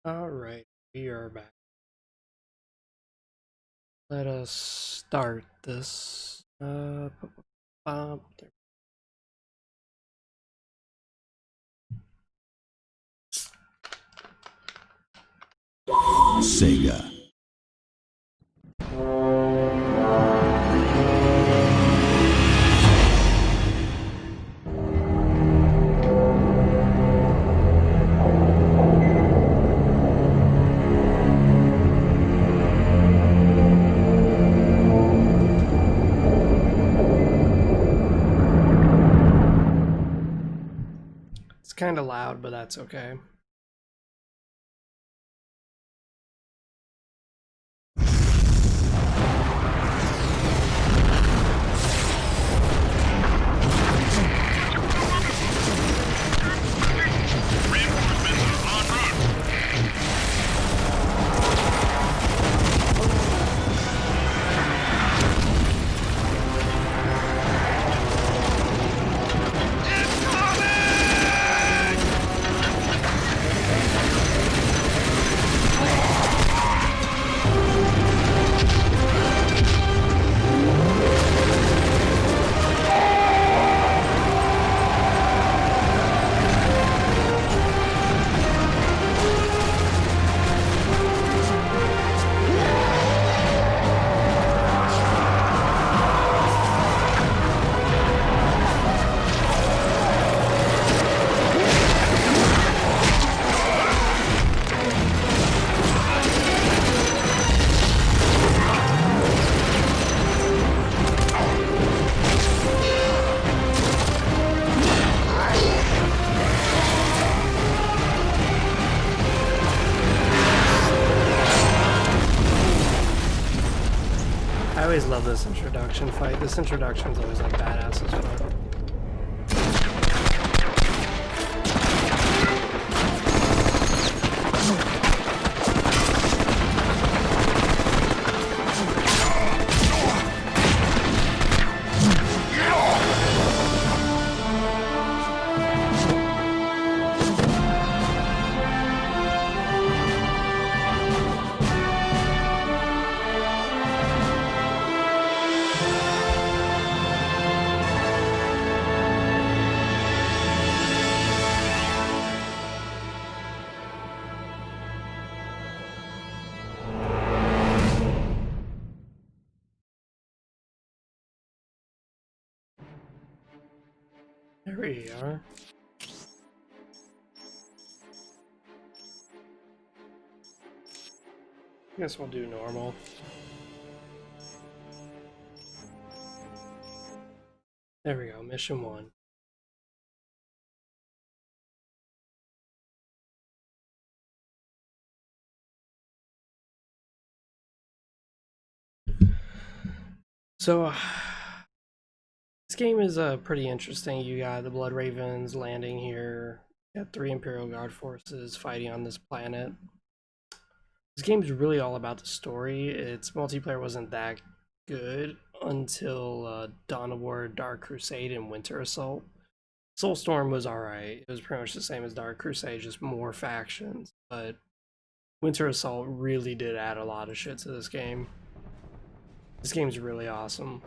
All right, we are back. Let us start this. There. Sega. It's kind of loud, but that's okay. I always love this introduction fight. This introduction's always like badass as fuck. There we are. Guess we'll do normal. There we go, mission 1. So, this game is pretty interesting. You got the Blood Ravens landing here. You got 3 Imperial Guard forces fighting on this planet. This game is really all about the story. Its multiplayer wasn't that good until Dawn of War, Dark Crusade, and Winter Assault. Soulstorm was alright. It was pretty much the same as Dark Crusade, just more factions. But Winter Assault really did add a lot of shit to this game. This game's really awesome.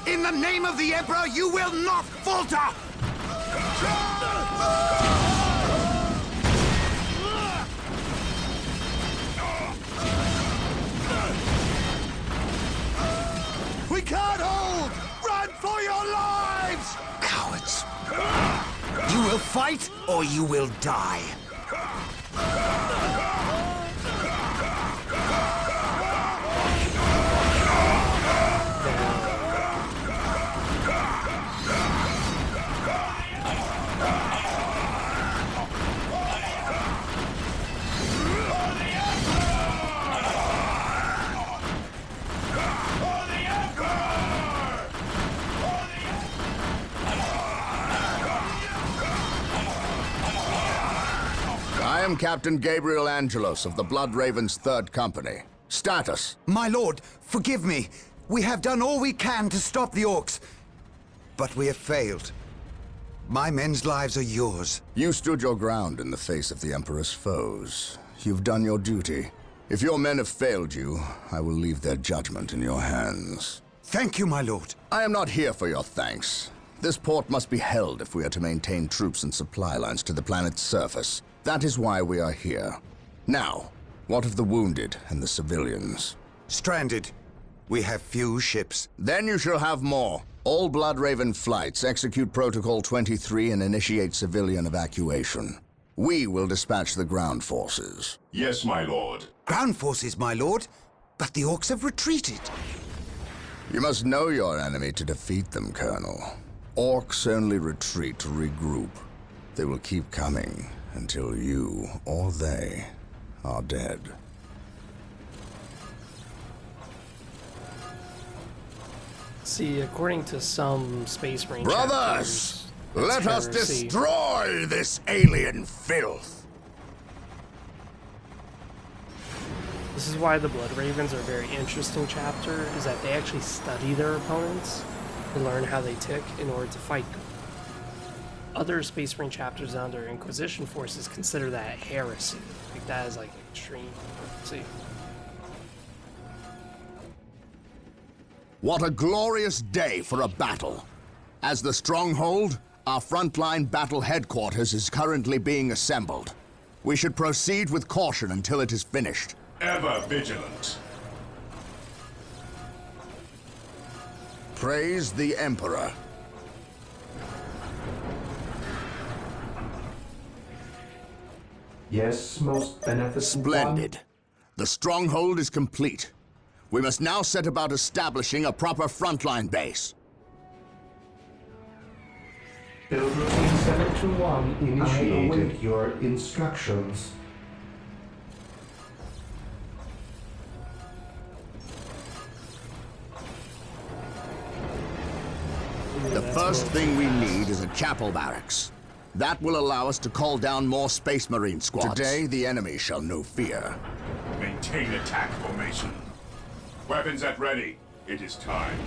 In the name of the Emperor, you will not falter! We can't hold! Run for your lives! Cowards! You will fight, or you will die. am Captain Gabriel Angelos of the Blood Ravens 3rd Company. Status. My lord, forgive me. We have done all we can to stop the orcs, but we have failed. My men's lives are yours. You stood your ground in the face of the Emperor's foes. You've done your duty. If your men have failed you, I will leave their judgment in your hands. Thank you, my lord. I am not here for your thanks. This port must be held if we are to maintain troops and supply lines to the planet's surface. That is why we are here. Now, what of the wounded and the civilians? Stranded. We have few ships. Then you shall have more. All Blood Raven flights execute Protocol 23 and initiate civilian evacuation. We will dispatch the ground forces. Yes, my lord. Ground forces, my lord. But the orcs have retreated. You must know your enemy to defeat them, Colonel. Orcs only retreat to regroup. They will keep coming until you or they are dead. See, according to some Space Marine Brothers, chapters, let us heresy. destroy this alien filth. This is why the Blood Ravens are a very interesting chapter, is that they actually study their opponents and learn how they tick in order to fight them. Other Space Marine chapters under Inquisition forces consider that heresy. Like that is like extreme heresy. What a glorious day for a battle. As the Stronghold, our frontline battle headquarters is currently being assembled. We should proceed with caution until it is finished. Ever vigilant. Praise the Emperor. Yes, most beneficent Splendid. The Stronghold is complete. We must now set about establishing a proper frontline base. Build routine 721 initiated. I await your instructions. The first thing we need is a chapel barracks. That will allow us to call down more Space Marine squads. Today, the enemy shall know fear. Maintain attack formation. Weapons at ready. It is time.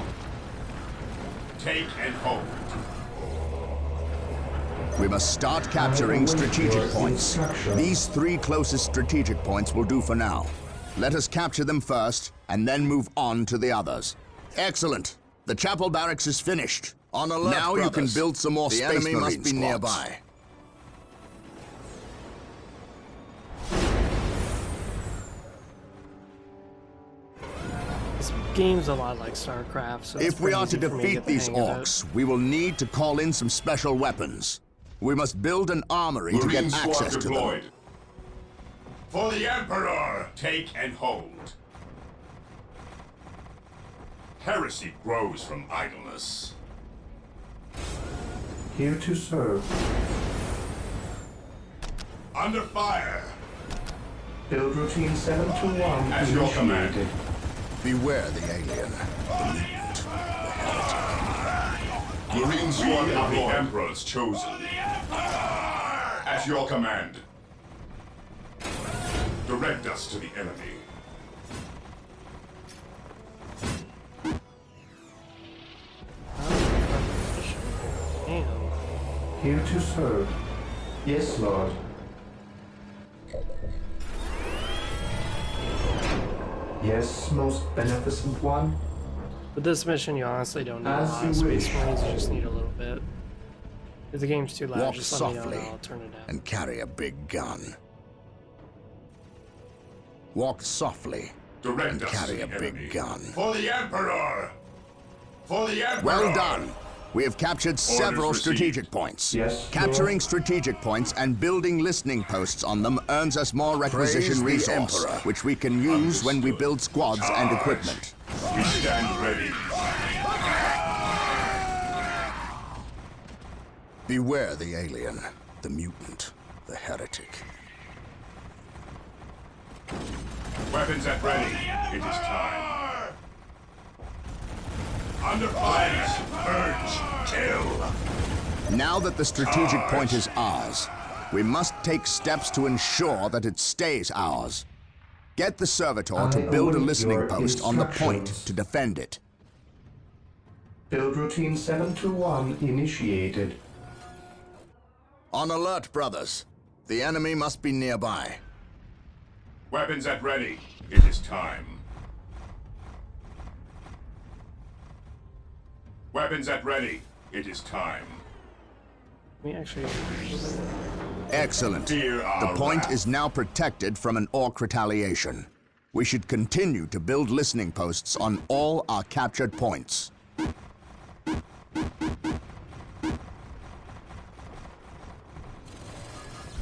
Take and hold. We must start capturing strategic points. These 3 closest strategic points will do for now. Let us capture them first, and then move on to the others. Excellent. The chapel barracks is finished. On alert, now brothers. You can build some more Space Marine must be squads. Nearby. This game's a lot like StarCraft, so if we are to defeat these orcs, we will need to call in some special weapons. We must build an armory to get access to them. For the Emperor, take and hold. Heresy grows from idleness. Here to serve. Under fire. Build routine 721 As your command. Beware the alien, the mutant, the heretic. Marine squad of the Emperor's chosen. At your command. Direct us to the enemy. Damn. Here to serve. Yes, Lord. Yes, most beneficent one. With this mission, you honestly don't need a As lot you of Space wish. Marines, you just need a little bit. If the game's too loud, Walk just let me know softly and I'll turn it down. and carry a big gun. Walk softly Direct and us carry to a the big enemy. gun. For the Emperor! For the Emperor! Well done. We have captured several received. strategic points. Yes, Capturing Lord. strategic points and building listening posts on them earns us more requisition Praise the resource, Emperor. which we can use when we Understood. build squads and Charge. equipment. We stand ready. Beware the alien, the mutant, the heretic. Weapons at ready. It is time. Under fire. Purge. Kill. Now that the strategic point is ours, We must take steps to ensure that it stays ours. Get the servitor to I build a await listening your post on the point instructions. to defend it. Build routine 721 initiated. On alert, brothers. The enemy must be nearby. Weapons at ready. It is time. Weapons at ready. It is time. Let me actually. Excellent. Fear The our point wrath. is now protected from an orc retaliation. We should continue to build listening posts on all our captured points.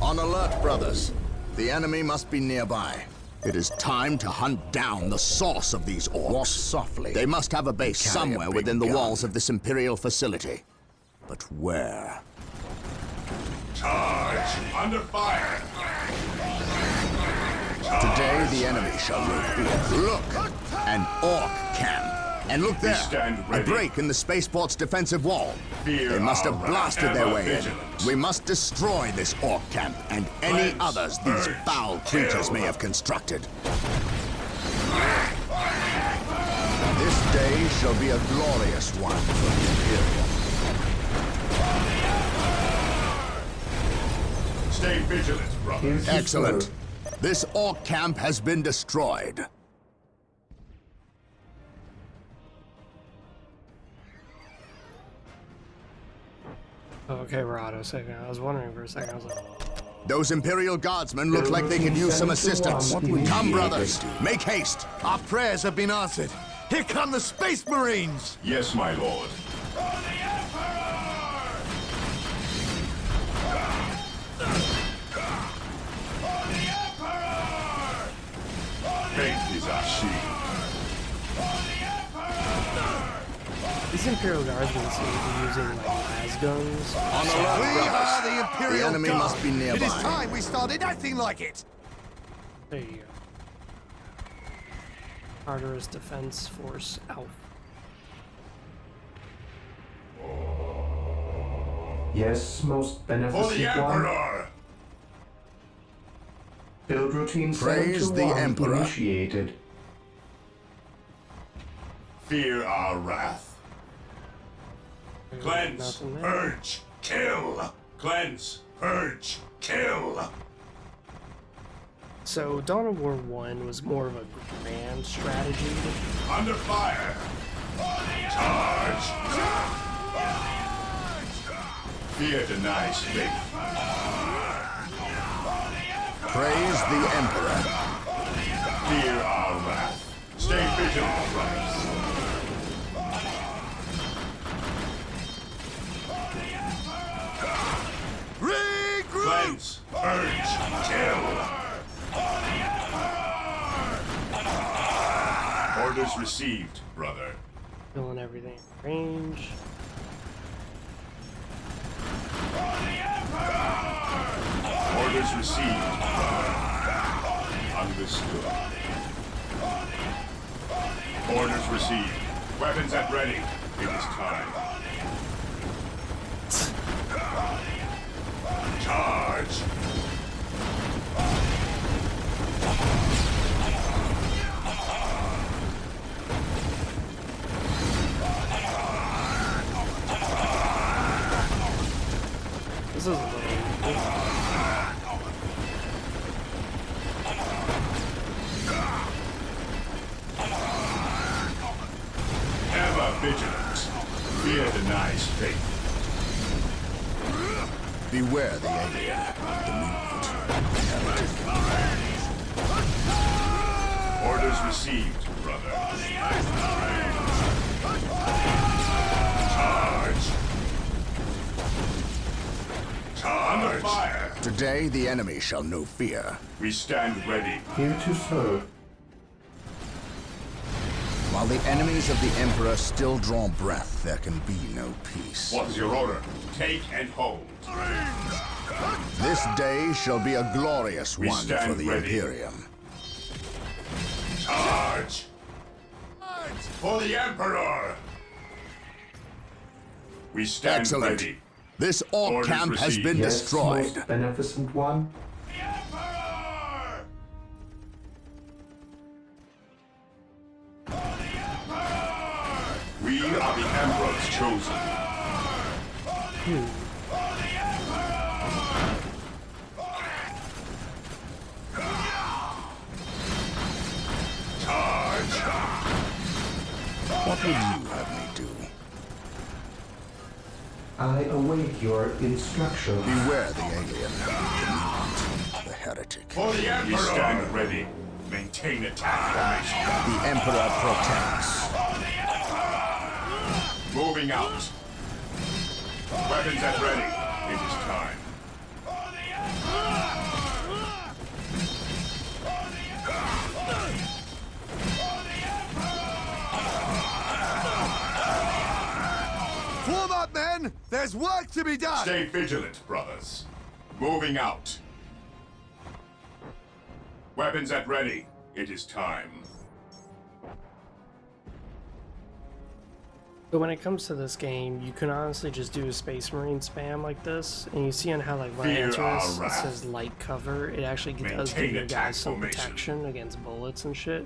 On alert, brothers. The enemy must be nearby. It is time to hunt down the source of these orcs. Walk softly. They must have a base somewhere within the walls of this Imperial facility. But where? Charge! Under fire! Today the enemy shall know fear. Look! An orc camp. And look there! stand A ready. break in the spaceport's defensive wall. Fear They must have our blasted their ever way in. vigilant. We must destroy this orc camp and any Cleanse, others these purge, foul creatures kill. may have constructed. This day shall be a glorious one for the Imperium. Stay vigilant, brothers. Here's your Excellent. sword. This orc camp has been destroyed. Oh, okay, we're auto saving. I was wondering for a second. I was like, Those Imperial Guardsmen look like they could use some assistance. What would you Come, do? brothers, make haste. Our prayers have been answered. Here come the Space Marines! Yes, my lord. Faith is our shield. these Imperial Guardsmen seem to be using like las guns. On alert, We brothers. are the Imperial The enemy Guard. must be nearby. It is time we started acting like it! There you go. Tartarus Defense Force Alpha. Yes, most For the beneficent one. Emperor! Build routine Praise the 721 Emperor. initiated. Fear our wrath. Cleanse, Nothing there. purge, kill! Cleanse, purge, kill! So Dawn of War 1 was more of a grand strategy. Under fire! Charge! Fear denies faith. Praise the Emperor. Fear our wrath. Stay vigilant, brothers. Regroup! Cleanse, purge, kill! Orders received, brother. Killing everything in range. Orders received, brother. Understood. Orders received. Weapons at ready. It is time. Charge! This is a little. Ever vigilant. Fear denies faith. Beware the alien. Orders received, brother. Charge! Charge! Under fire! Today the enemy shall know fear. We stand ready. Here to serve. While the enemies of the Emperor still draw breath, there can be no peace. What is your order? Take and hold. This day shall be a glorious We one stand for the ready. Imperium. Charge! For the Emperor! We stand Excellent. ready. This Orc Orders camp has received. been Yes, destroyed. most beneficent one. The Emperor! For the Emperor! We are the Emperor's chosen. Charge! What would you have me do? I await your instructions. Beware the alien, the mutant, the heretic. For the Emperor! Stand ready. Maintain attack formation. The Emperor protects. Moving out. Weapons at ready. It is time. Form up, men! There's work to be done! Stay vigilant, brothers. Moving out. Weapons at ready. It is time. So when it comes to this game, you can honestly just do a Space Marine spam like this, and you see on how like when I Fear enter our this, it wrath. says light cover. It actually does give Maintain your attack guys some formation. protection against bullets and shit.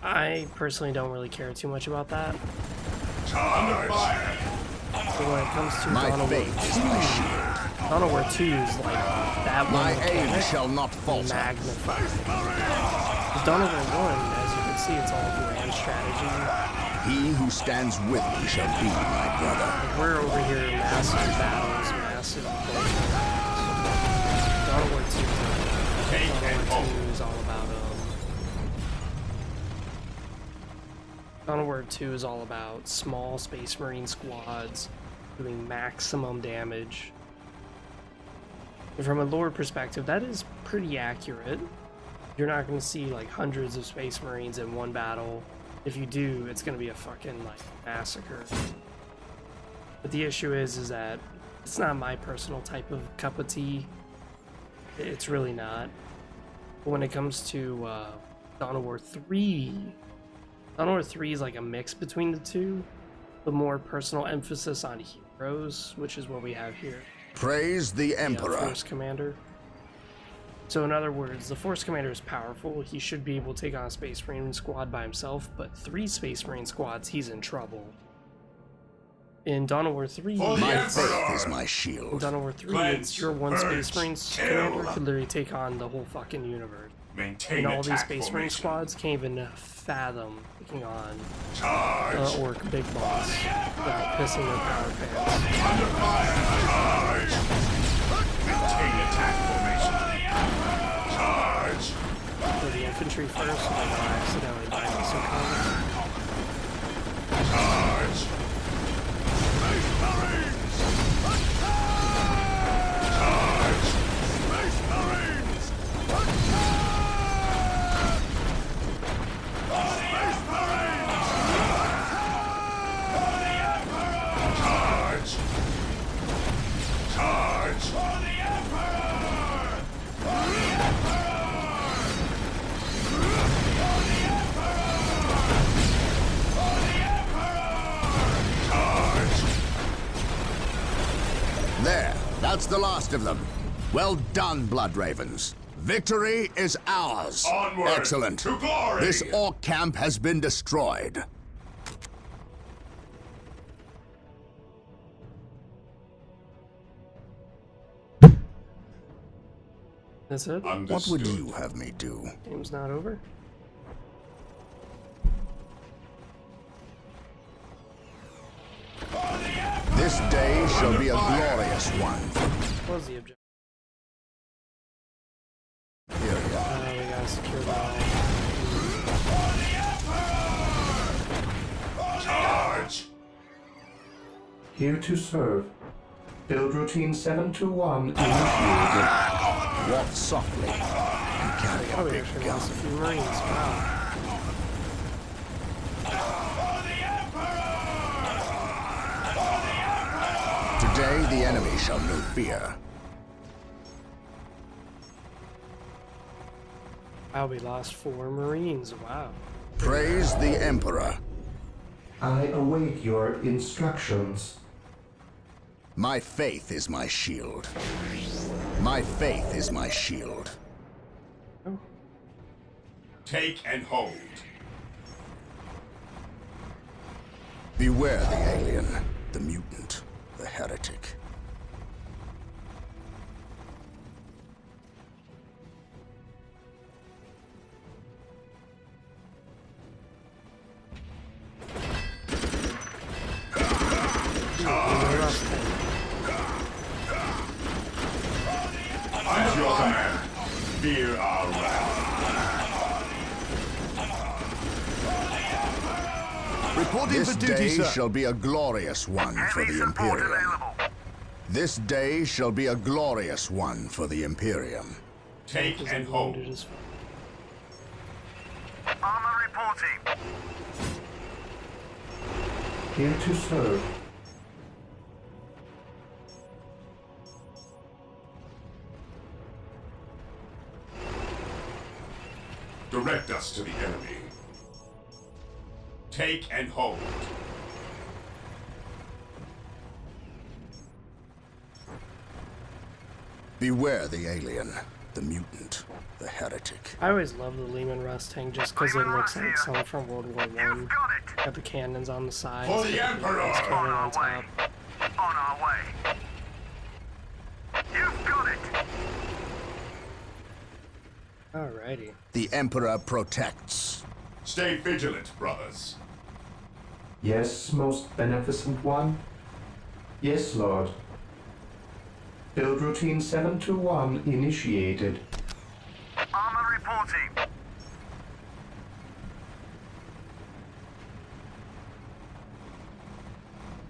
I personally don't really care too much about that. Under fire. But when it comes to My Dawn of faith War is my shield. Dawn of War 2 is like that one My aim mechanic shall not falter. magnified. Because Dawn of War 1, as you can see, it's all grand strategy. He who stands with me shall be my brother. We're over here, massive battles, massive bullshit battles. Dawn of War 2 Take and Dawn of War hold. 2 is all about Dawn of War 2 is all about small Space Marine squads doing maximum damage. And from a lore perspective, that is pretty accurate. You're not going to see like hundreds of Space Marines in one battle. If you do, it's going to be a fucking like massacre. But the issue is that it's not my personal type of cup of tea. It's really not. But when it comes to Dawn of War 3, Dawn of War 3 is like a mix between the two. The more personal emphasis on heroes, which is what we have here. Praise the The Emperor. Force Commander. So in other words, the Force Commander is powerful. He should be able to take on a Space Marine squad by himself, but 3 Space Marine squads, he's in trouble. In Dawn of War 3, For the My Emperor! faith is my in shield. Dawn of War 3, Cleanse, it's your one purge, Space Marine kill. commander could literally take on the whole fucking universe. Maintain And all these attack Space Marine formation. squads can't even fathom taking on Charge. Orc Big Boss without pissing their power pants. Under fire. Charge. Maintain attack formation. Charge. For the infantry first, so they don't accidentally buy me some cover. Charge. Charge. Charge. For the Emperor! Charge. There, that's the last of them. Well done, Blood Ravens. Victory is ours. Onward Excellent. to glory. This Orc camp has been destroyed. That's it? What Understood. would you have me do? Game's not over? This day shall be a glorious one. What was the objective? Here we are. We gotta secure that. Charge. Here to serve. Build routine 721 initiated. Walk softly and carry Oh, a we big actually gun. lost a few Marines. Wow. Today the enemy shall know fear. Wow, we lost 4 Marines. Wow. Praise the Emperor. I await your instructions. My faith is my shield. My faith is my shield. Take and hold. Beware the alien, the mutant, the heretic. At your command. Fear our wrath. Reporting This for duty, day sir. shall be a glorious one for the Imperium. This day shall be a glorious one for the Imperium. Take and hold. Armor reporting. Here to serve. Direct us to the enemy. Take and hold. Beware the alien, the mutant, the heretic. I always love the Lehman Russ tank just because it looks like something from World War One. You've got it. Got the cannons on the side. For the Emperor! Cannon on top. On our way. You've got it. Alrighty. The Emperor protects. Stay vigilant, brothers. Yes, most beneficent one. Yes, Lord. Build routine 721 initiated. Armor reporting.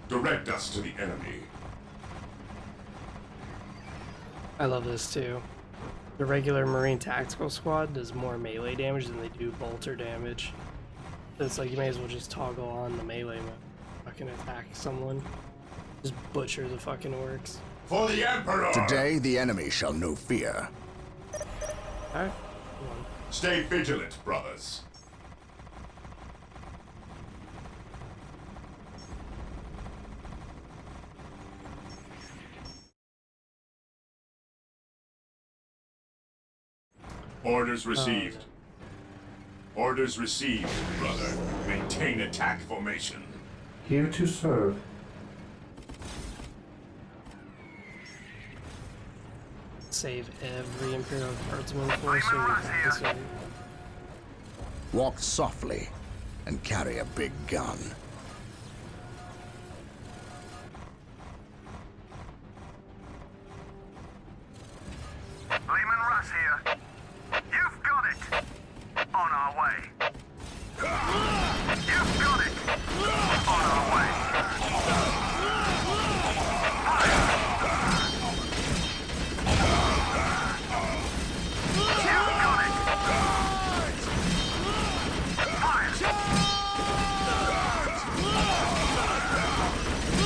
Direct us to the enemy. I love this too. The regular Marine Tactical Squad does more melee damage than they do bolter damage. So it's like you may as well just toggle on the melee mode. Fucking attack someone. Just butcher the fucking orcs. For the Emperor! Today the enemy shall know fear. Alright. Come on. Stay vigilant, brothers. Orders received. Orders received, brother. Maintain attack formation. Here to serve. Save every Imperial Guardsman force so we can save. Walk softly and carry a big gun. Lehman Russ here. You've got it. On our way. You've got it. On our way. You've got it.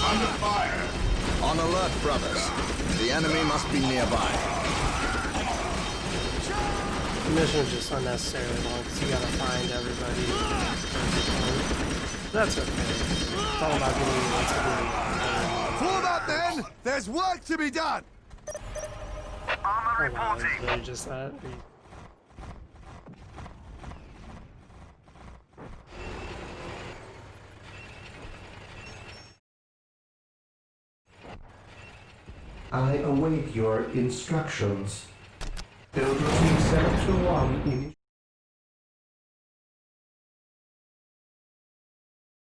Under fire! On alert, brothers. The enemy must be nearby. The mission's just unnecessarily long because you gotta find everybody. That's okay. It's all about getting you into the Form up, then! There's work to be done! Armor Oh wow, it's reporting. literally just that. I await your instructions. Build routine 721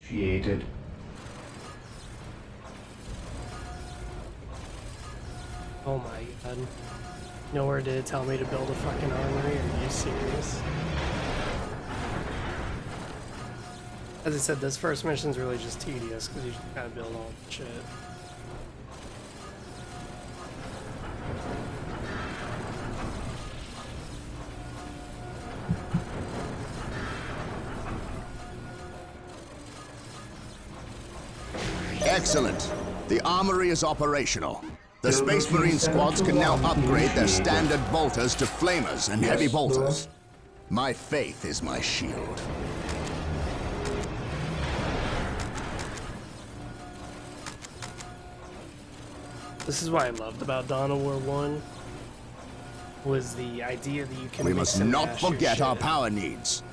initiated. Oh my god. Nowhere did it tell me to build a fucking armory, are you serious? As I said, this first mission's really just tedious because you just gotta build all the shit. Excellent. The armory is operational. The Space Marine squads can now upgrade their standard bolters to flamers and heavy Yes, bolters. My faith is my shield. This is what I loved about Dawn of War 1, was the idea that you can We mix must and not match your forget our shit. power needs.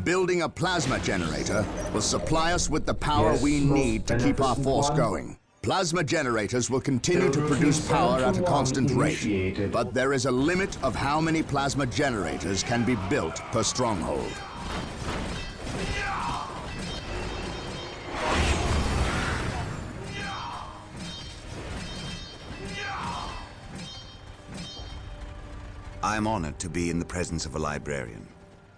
Building a plasma generator will supply us with the power Yes, we most need to keep our beneficent force one. going. Plasma generators will continue to Build produce routine power at a 721 constant rate, initiated. but there is a limit of how many plasma generators can be built per stronghold. I am honored to be in the presence of a librarian.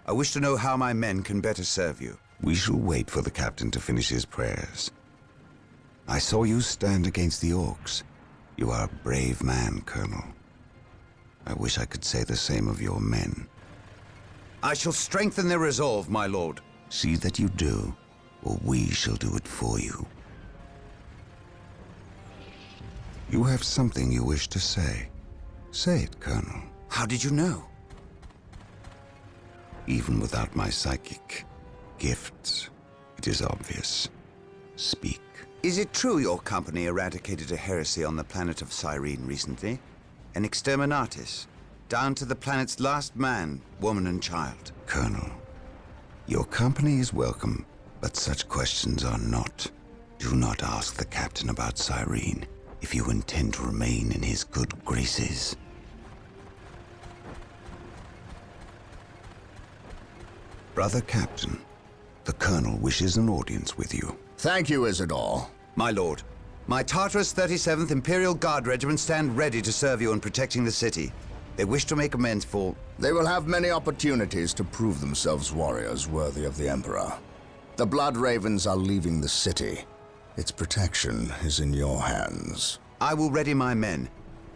I wish to know how my men can better serve you. We shall wait for the captain to finish his prayers. I saw you stand against the orcs. You are a brave man, Colonel. I wish I could say the same of your men. I shall strengthen their resolve, my lord. See that you do, or we shall do it for you. You have something you wish to say. Say it, Colonel. How did you know? Even without my psychic gifts, it is obvious. Speak. Is it true your company eradicated a heresy on the planet of Cyrene recently? An exterminatus, down to the planet's last man, woman, and child? Colonel, your company is welcome, but such questions are not. Do not ask the captain about Cyrene if you intend to remain in his good graces. Brother Captain, the Colonel wishes an audience with you. Thank you, Isidore. My lord, my Tartarus 37th Imperial Guard Regiment stand ready to serve you in protecting the city. They wish to make amends for... They will have many opportunities to prove themselves warriors worthy of the Emperor. The Blood Ravens are leaving the city. Its protection is in your hands. I will ready my men.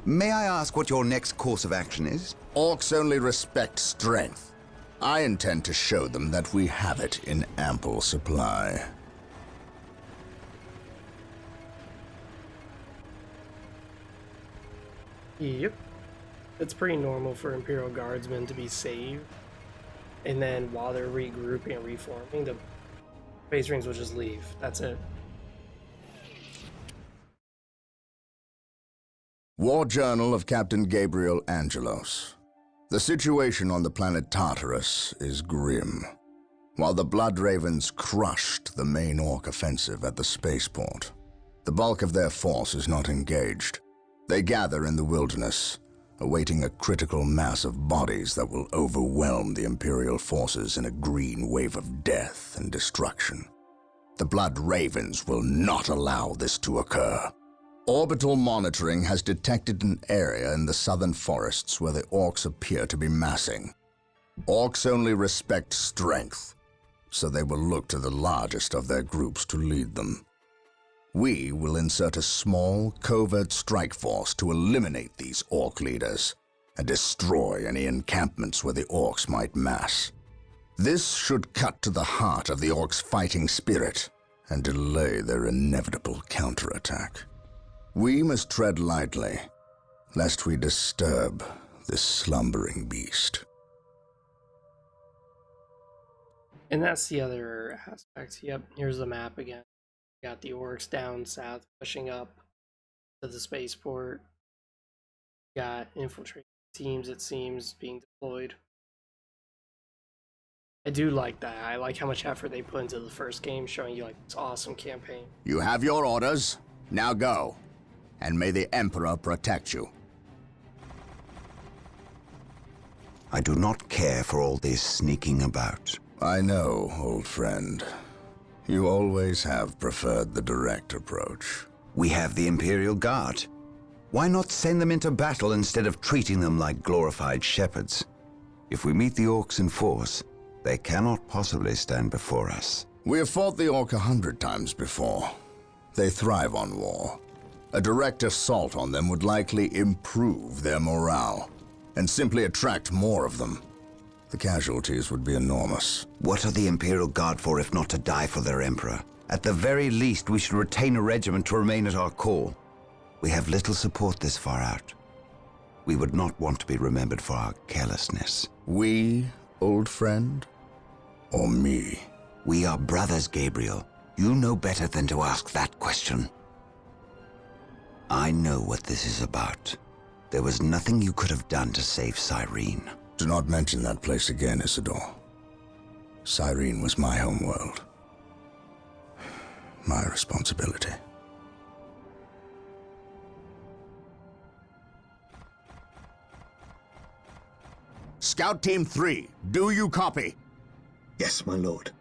May I ask what your next course of action is? Orcs only respect strength. I intend to show them that we have it in ample supply. Yep. It's pretty normal for Imperial Guardsmen to be saved, and then while they're regrouping and reforming, the Space Marines will just leave. That's it. War Journal of Captain Gabriel Angelos. The situation on the planet Tartarus is grim. While the Blood Ravens crushed the main Orc offensive at the spaceport, the bulk of their force is not engaged. They gather in the wilderness, awaiting a critical mass of bodies that will overwhelm the Imperial forces in a green wave of death and destruction. The Blood Ravens will not allow this to occur. Orbital monitoring has detected an area in the southern forests where the Orcs appear to be massing. Orcs only respect strength, so they will look to the largest of their groups to lead them. We will insert a small, covert strike force to eliminate these Orc leaders and destroy any encampments where the Orcs might mass. This should cut to the heart of the Orcs' fighting spirit and delay their inevitable counterattack. We must tread lightly, lest we disturb this slumbering beast. And that's the other aspect. Yep, here's the map again. Got the Orcs down south pushing up to the spaceport. Got infiltrating teams, it seems, being deployed. I do like that. I like how much effort they put into the first game, showing you like this awesome campaign. You have your orders. Now go. And may the Emperor protect you. I do not care for all this sneaking about. I know, old friend. You always have preferred the direct approach. We have the Imperial Guard. Why not send them into battle instead of treating them like glorified shepherds? If we meet the Orcs in force, they cannot possibly stand before us. We have fought the Orc 100 times before. They thrive on war. A direct assault on them would likely improve their morale, and simply attract more of them. The casualties would be enormous. What are the Imperial Guard for if not to die for their Emperor? At the very least, we should retain a regiment to remain at our core. We have little support this far out. We would not want to be remembered for our carelessness. We, old friend? Or me? We are brothers, Gabriel. You know better than to ask that question. I know what this is about. There was nothing you could have done to save Cyrene. Do not mention that place again, Isidore. Cyrene was my homeworld. My responsibility. Scout Team 3, do you copy? Yes, my lord.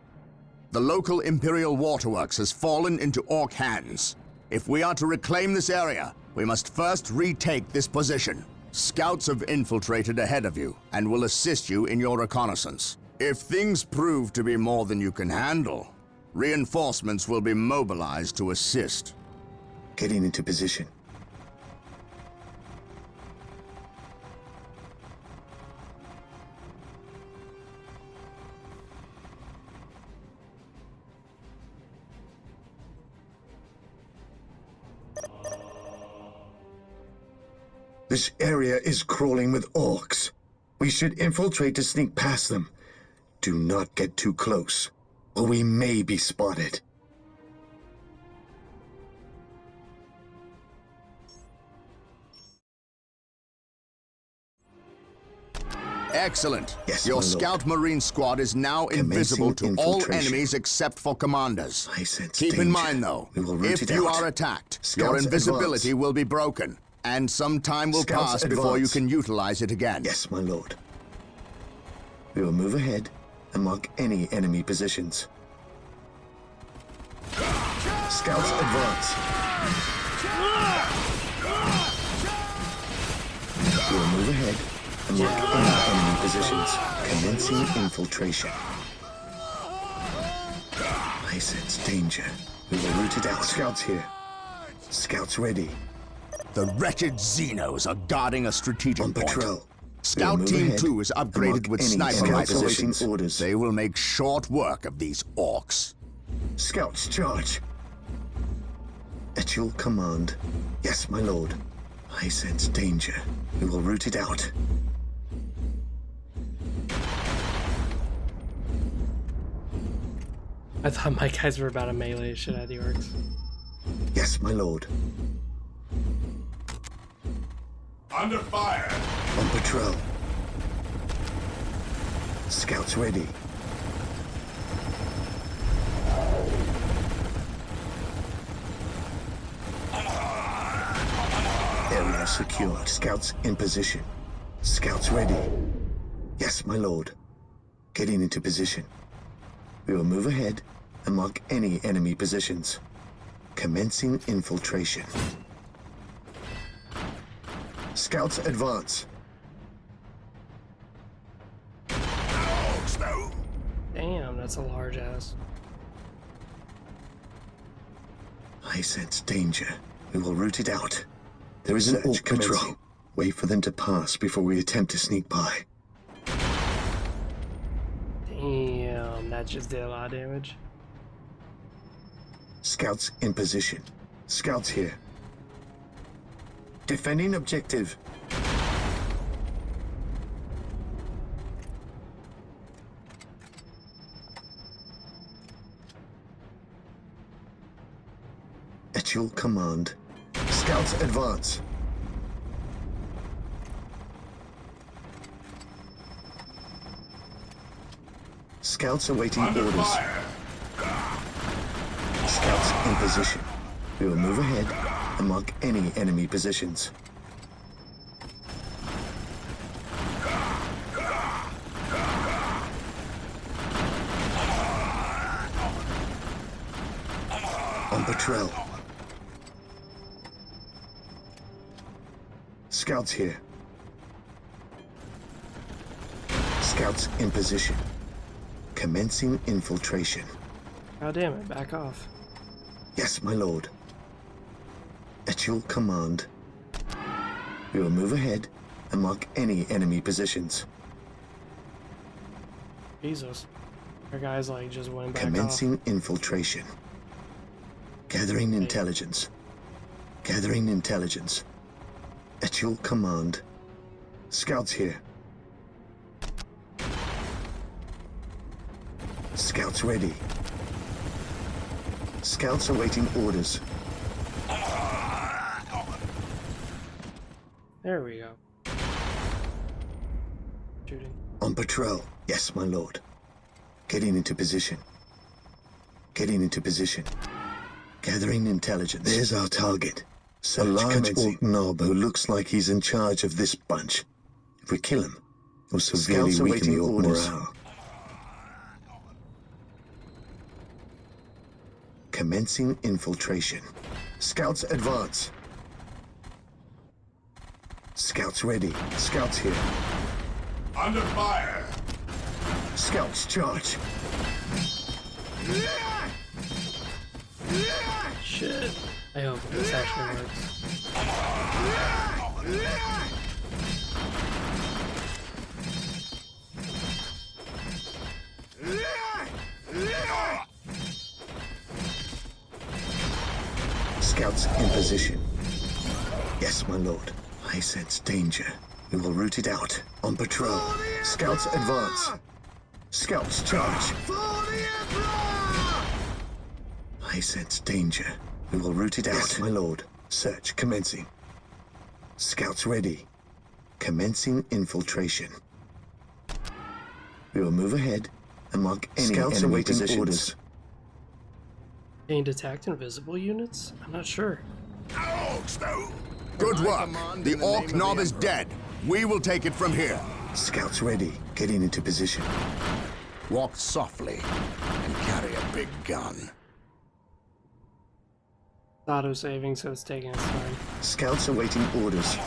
The local Imperial waterworks has fallen into Orc hands. If we are to reclaim this area, we must first retake this position. Scouts have infiltrated ahead of you and will assist you in your reconnaissance. If things prove to be more than you can handle, reinforcements will be mobilized to assist. Getting into position. This area is crawling with orcs. We should infiltrate to sneak past them. Do not get too close, or we may be spotted. Excellent. Yes, your my lord. Scout Marine squad is now invisible to all infiltration. enemies except for commanders. I sense Keep in danger. mind, though, We will root if it you out. are attacked, your Scouts invisibility advance. will be broken, and some time will Scouts pass before you advance. can utilize it again. Yes, my lord. We will move ahead and mark any enemy positions. Scouts advance. We will move ahead and mark any enemy positions. Commencing infiltration. I sense danger. We will root it out. Scouts here. Scouts ready. The wretched Xenos are guarding a strategic On point. patrol. Scout We'll move Team ahead 2 is and upgraded mark with any sniper scouts rifles. awaiting orders. They will make short work of these orcs. Scouts charge. At your command. Yes, my lord. I sense danger. We will root it out. I thought my guys were about to melee shit out of the orcs. Yes, my lord. Under fire! On patrol. Scouts ready. Area secured. Scouts in position. Scouts ready. Yes, my lord. Getting into position. We will move ahead and mark any enemy positions. Commencing infiltration. Scouts advance. Damn, that's a large ass. I sense danger. We will root it out. There is an orc patrol. Wait for them to pass before we attempt to sneak by. Damn, that just did a lot of damage. Scouts in position. Scouts here. Defending objective. At your command. Scouts advance. Scouts awaiting Under orders. fire! Scouts in position. We will move ahead and mark any enemy positions. On patrol. Scouts here. Scouts in position. Commencing infiltration. God damn it, back off. Yes, my lord. At your command. We will move ahead and mark any enemy positions. Jesus. Our guys like just went back Commencing infiltration. Gathering intelligence. Gathering intelligence. At your command. Scouts here. Scouts ready. Scouts awaiting orders. There we go. Shooting. On patrol. Yes, my lord. Getting into position. Getting into position. Gathering intelligence. There's our target. A large orc knob who looks like he's in charge of this bunch. If we kill him, we'll severely weaken the orc morale. Commencing infiltration. Scouts advance. Scouts ready. Scouts here. Under fire! Scouts charge. Shit. I hope this actually works. Scouts in position. Yes, my lord. I sense danger. We will root it out. On patrol. Scouts advance. Scouts charge. I sense danger. We will root it out. Yes, my lord. Search commencing. Scouts ready. Commencing infiltration. We will move ahead and mark any Scouts enemy awaiting positions. Orders. Can you detect invisible units? I'm not sure. Good work. The orc knob is dead. We will take it from here. Scouts ready. Getting into position. Walk softly and carry a big gun. Auto saving, so it's taking its time. Scouts awaiting orders.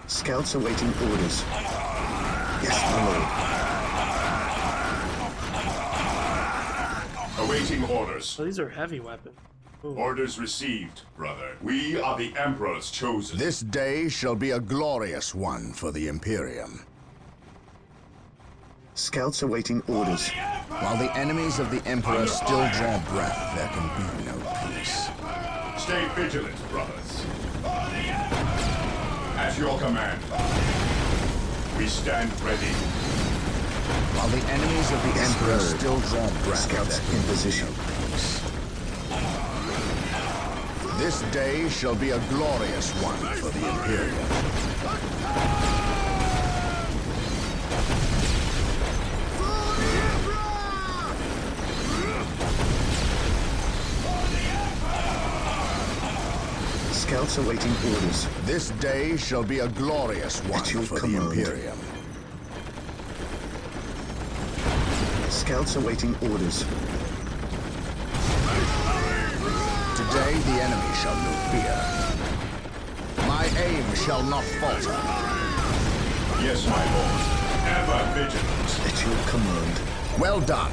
Scouts awaiting orders. Yes, my lord. Awaiting orders. So these are heavy weapons. Ooh. Orders received, brother. We are the Emperor's chosen. This day shall be a glorious one for the Imperium. Scouts awaiting orders. While the enemies of the Emperor still draw breath, there can be no peace. Stay vigilant, brothers. At your command. We stand ready. While the enemies of the Emperor still draw breath, Scouts in position. This day shall be a glorious one for the Imperium. Scouts awaiting orders. This day shall be a glorious one for the Imperium. Scouts awaiting orders. Today the enemy shall know fear. My aim shall not falter. Yes, my lord. Ever vigilant. At your command. Well done.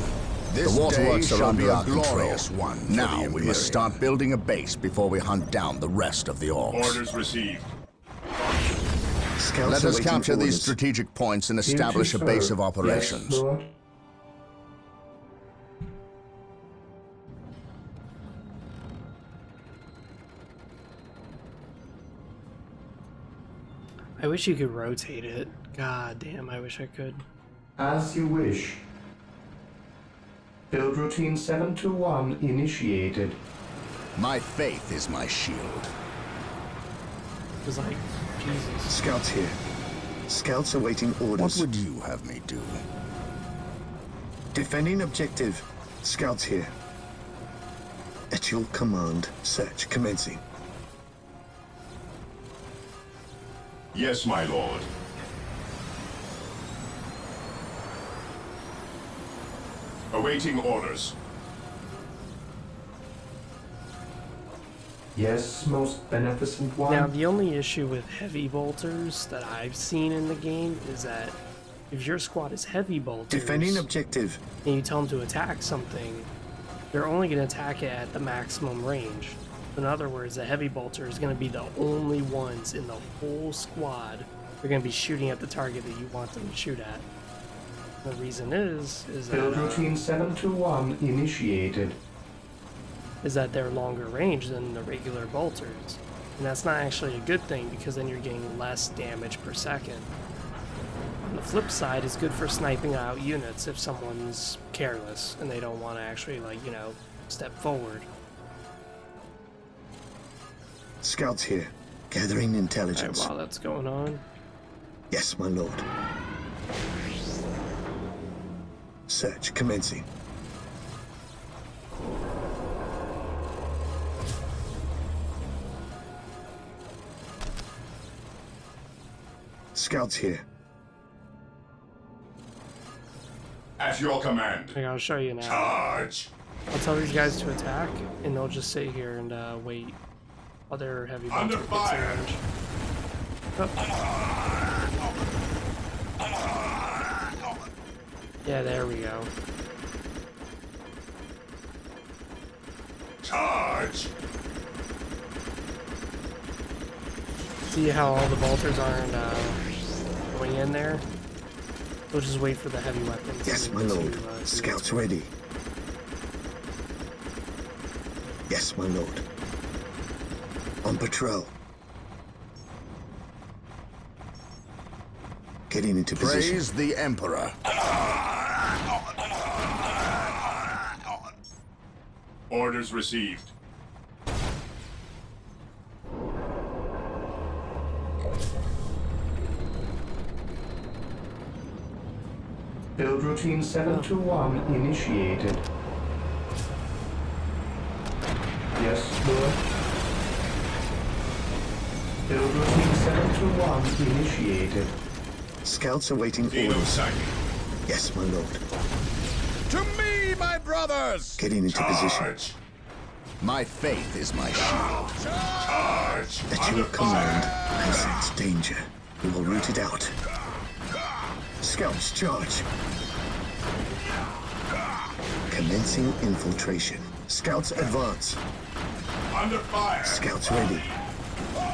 This The waterworks day are shall under be a our control. glorious one. Now we must start building a base before we hunt down the rest of the orcs. Orders received. Scouts Let us awaiting capture orders. these strategic points and establish a base of operations. Yes, Lord. I wish you could rotate it. God damn, I wish I could. As you wish. Build routine 721 initiated. My faith is my shield. It was like, Jesus. Scouts here. Scouts awaiting What orders. would you have me do? Defending objective. Scouts here. At your command. Search commencing. Yes, my lord. Awaiting orders. Yes, most beneficent one. Now, the only issue with heavy bolters that I've seen in the game is that if your squad is heavy bolters Defending objective. and you tell them to attack something, they're only going to attack it at the maximum range. In other words, the heavy bolter is going to be the only ones in the whole squad who are going to be shooting at the target that you want them to shoot at. The reason is Build that routine 721 initiated. they're longer range than the regular bolters. And that's not actually a good thing because then you're getting less damage per second. On the flip side, it's good for sniping out units if someone's careless and they don't want to actually, like, you know, step forward. Scouts here. Gathering Alright, intelligence. while that's going on. Yes, my lord. Search commencing. Scouts here. At your command. I'll show you now. Charge! I'll tell these guys to attack, and they'll just sit here and wait while their heavy Under bolter gets in fire. range. Oh. Yeah, there we go. Charge! See how all the bolters aren't going in there? We'll just wait for the heavy weapons. Yes, my to, lord. do Scouts this. ready. Yes, my lord. On patrol. Getting into position. Praise the Emperor. Orders received. Build routine 721 initiated. Yes, Lord. Build routine 721 initiated. Scouts awaiting Xeno orders. sighting. Yes, my lord. To me, my brothers! Getting into position. Charge! My faith is my shield. Charge! At your command, I sense danger. We will root it out. Scouts charge. Commencing infiltration. Scouts advance. Under fire! Scouts ready.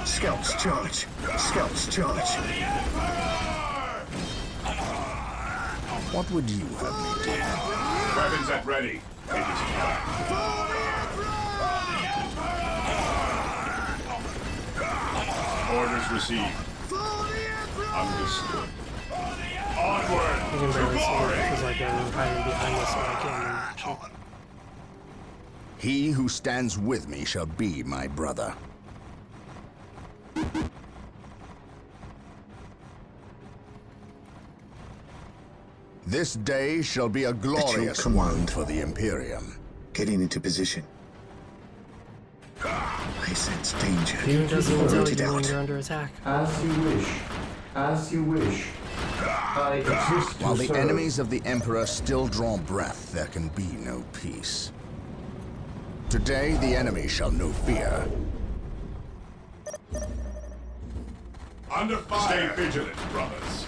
Scouts charge. Scouts charge. What would you have me do? Weapons at ready. It is time. Orders received. Understood. Onward You can to barely see it glory! because like I'm hiding behind this mic and He who stands with me shall be my brother. This day shall be a glorious one command. for the Imperium. Getting into position. I sense danger. It doesn't even tell Root it you when out. you're under attack. As you wish. As you wish. I exist to While the serve. enemies of the Emperor still draw breath, there can be no peace. Today the enemy shall know fear. Under fire! Stay vigilant, brothers.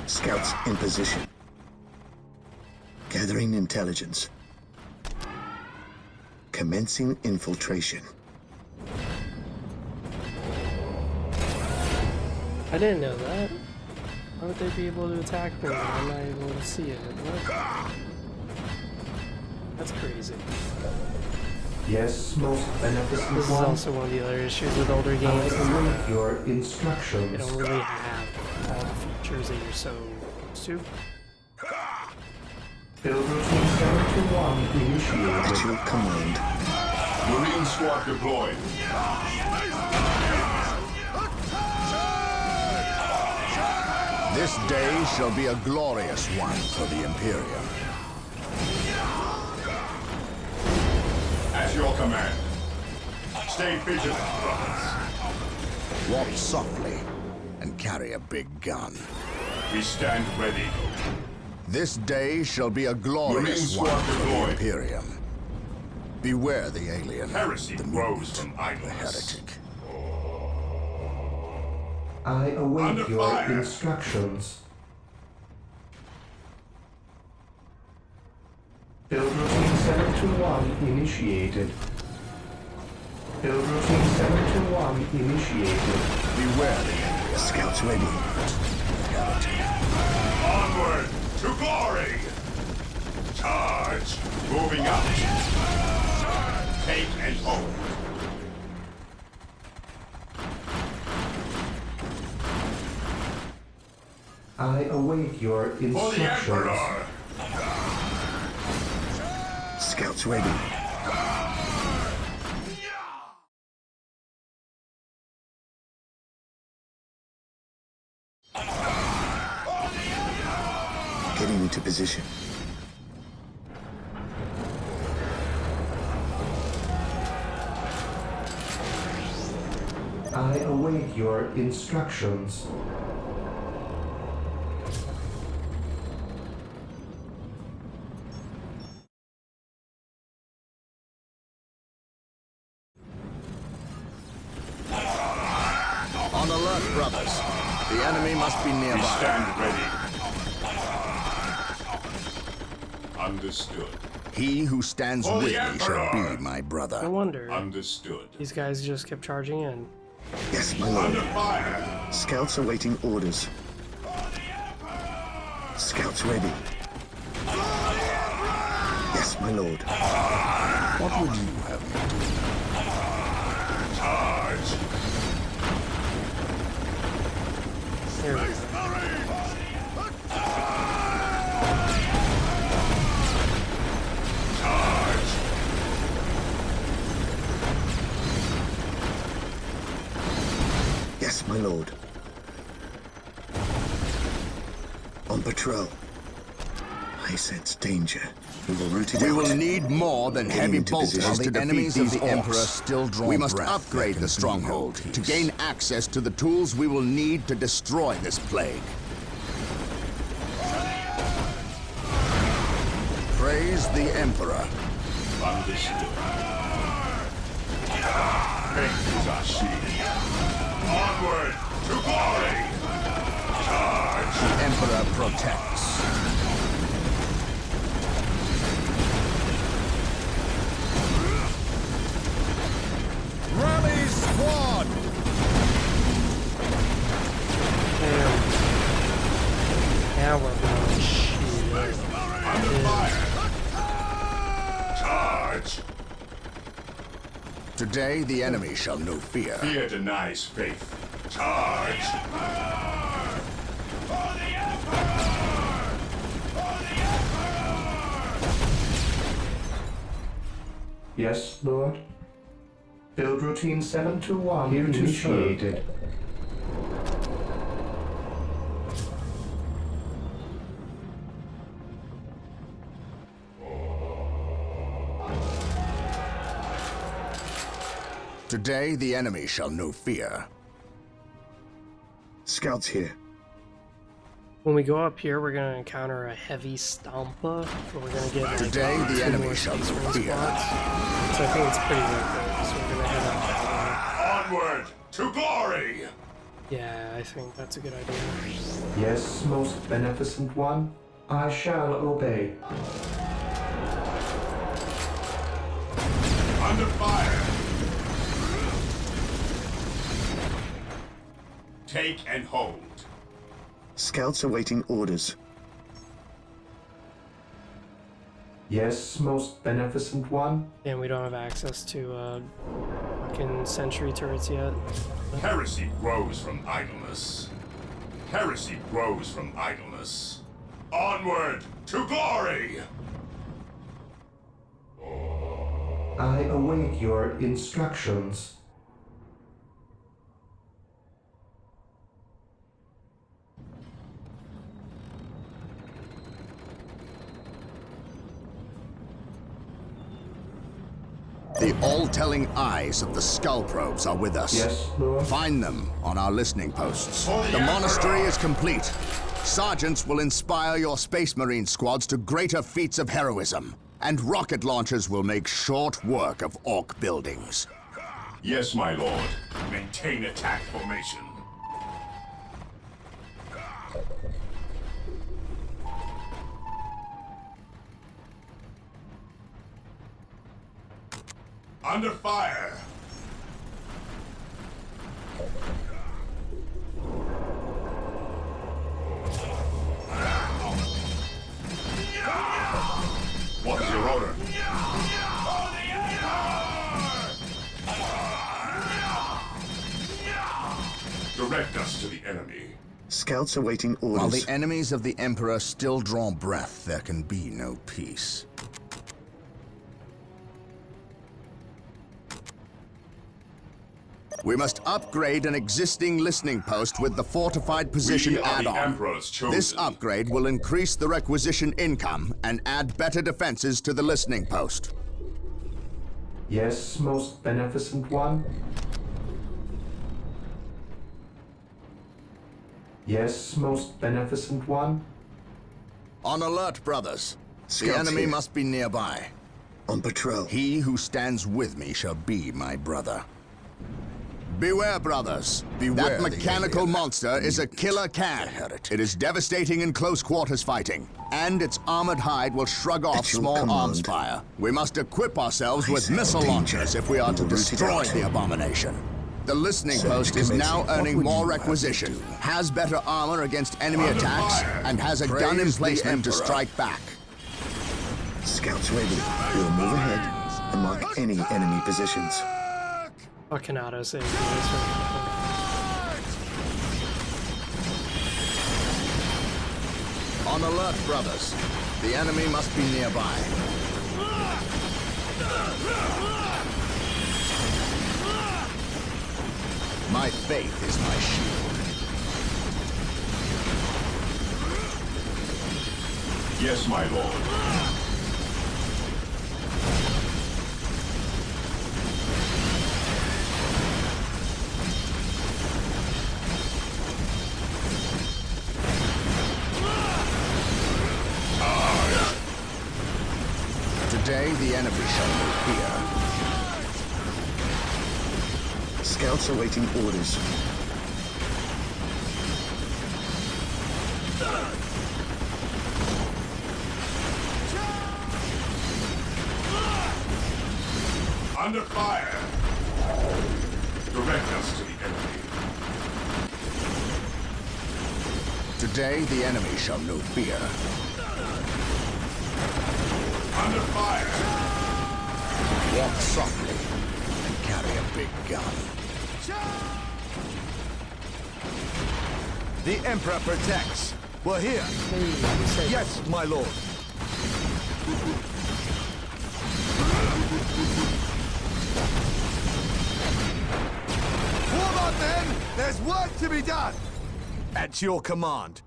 Scouts in position. Gathering intelligence. Commencing infiltration. I didn't know that. How would they be able to attack me when I'm not able to see it? What? That's crazy. Yes, most beneficent This is one. also one of the other issues with older games. I Is await your they instructions. don't really have all the features that you're so used to. Build routine 721 At initiated. your command. Marine squad deployed. This day shall be a glorious one for the Imperium. At your command. Stay vigilant, brothers. Walk softly and carry a big gun. We stand ready. This day shall be a glorious Marine one squad for the deployed. Imperium. Beware the alien, Heresy the grows mutant, from the idleness. heretic. I await Under your fire. instructions. Build routine 721 initiated. Build routine 721 initiated. Beware the alien, Scouts ready. the heretic. Onward to glory! Charge! Moving out. Take and hold. I await your For the instructions. Emperor! Scouts ready. Getting into position. I await your instructions. On alert, brothers. The enemy must be We nearby. stand ready. Understood. He who stands For the with me shall Emperor! be my No brother. wonder. Understood. These guys just kept charging in. Yes, my lord. Under fire. Scouts awaiting orders. Scouts ready. Yes, my lord. What would you have me do? Charge. Here we go. Charge. Yes, my lord. On patrol. I sense danger. We will root it We out. will need more than Getting heavy into bolters position. to While the defeat enemies these of the orcs. Emperor Still draw we must breath, upgrade the stronghold to gain access to the tools we will need to destroy this plague. Praise the Emperor. Understood. Faith is our shield. Onward to glory. Charge. The Emperor protects. Rally squad! Damn. Now we're going shit. Under fire. Charge. Today the enemy shall know fear. Fear denies faith. Charge. Yes, Lord. Build routine 721 initiated. Today the enemy shall know fear. Scouts here. When we go up here, we're gonna encounter a heavy stompa, but we're gonna get like Today the 2 enemy more shall Space Marine fear. squads. So I think it's pretty worth it. So we're gonna head up that Onward to glory. way. Yeah, I think that's a good idea. Yes, most beneficent one. I shall obey. Under fire. Take and hold. Scouts awaiting orders. Yes, most beneficent one. And we don't have access to fucking sentry turrets yet. Heresy grows from idleness. Heresy grows from idleness. Onward to glory. I await your instructions. The all-telling eyes of the skull probes are with us. Yes, Lord. Find them on our listening posts. For the The monastery Emperor! is complete. Sergeants will inspire your Space Marine squads to greater feats of heroism, and rocket launchers will make short work of Orc buildings. Yes, my lord. Maintain attack formation. Under fire. What's your order? Direct us to the enemy. Scouts awaiting While orders. the enemies of the Emperor still draw breath, there can be no peace. We must upgrade an existing listening post with the fortified position We are the add-on. Emperor's chosen. This upgrade will increase the requisition income and add better defenses to the listening post. Yes, most beneficent one. Yes, most beneficent one. On alert, brothers. The Scouts enemy here. must be nearby. On patrol. He who stands with me shall be my brother. Beware, brothers. Beware that the mechanical alien. monster is a killer cat. It is devastating in close quarters fighting, and its armored hide will shrug off At your small command. arms fire. We must equip ourselves I with sense missile danger. launchers if we are to We will root it destroy out. the abomination. The listening Search post is now commencing. earning What would more you have me requisition, do? has better armor against enemy Under attacks, fire. and has a Praise gun the emplacement to Emperor. strike back. Scouts ready. We will move ahead and mark any enemy positions. Fucking auto save. On alert, brothers. The enemy must be nearby. My faith is my shield. Yes, my lord. Today, the enemy shall know fear. Scouts awaiting orders. Under fire. Direct us to the enemy. Today, the enemy shall know fear. Under fire. Walk softly and carry a big gun. The Emperor protects. We're here. Yes, my lord. Warm up, men! There's work to be done! At your command.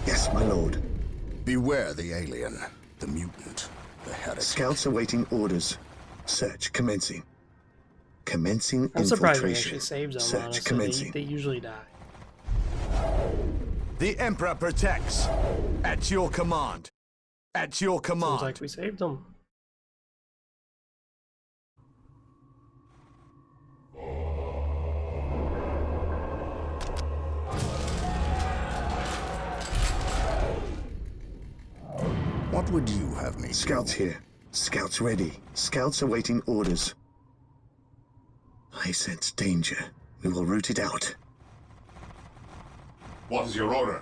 Yes, my lord. Beware the alien, the mutant, the heretic. Scouts awaiting orders. Search commencing. Commencing I'm surprised we infiltration. actually saved them, Search honestly. commencing. They usually die. The Emperor protects. At your command. At your Seems command. like we saved them. What would you have me do? Scouts here. Scouts ready. Scouts awaiting orders. I sense danger. We will root it out. What is your order?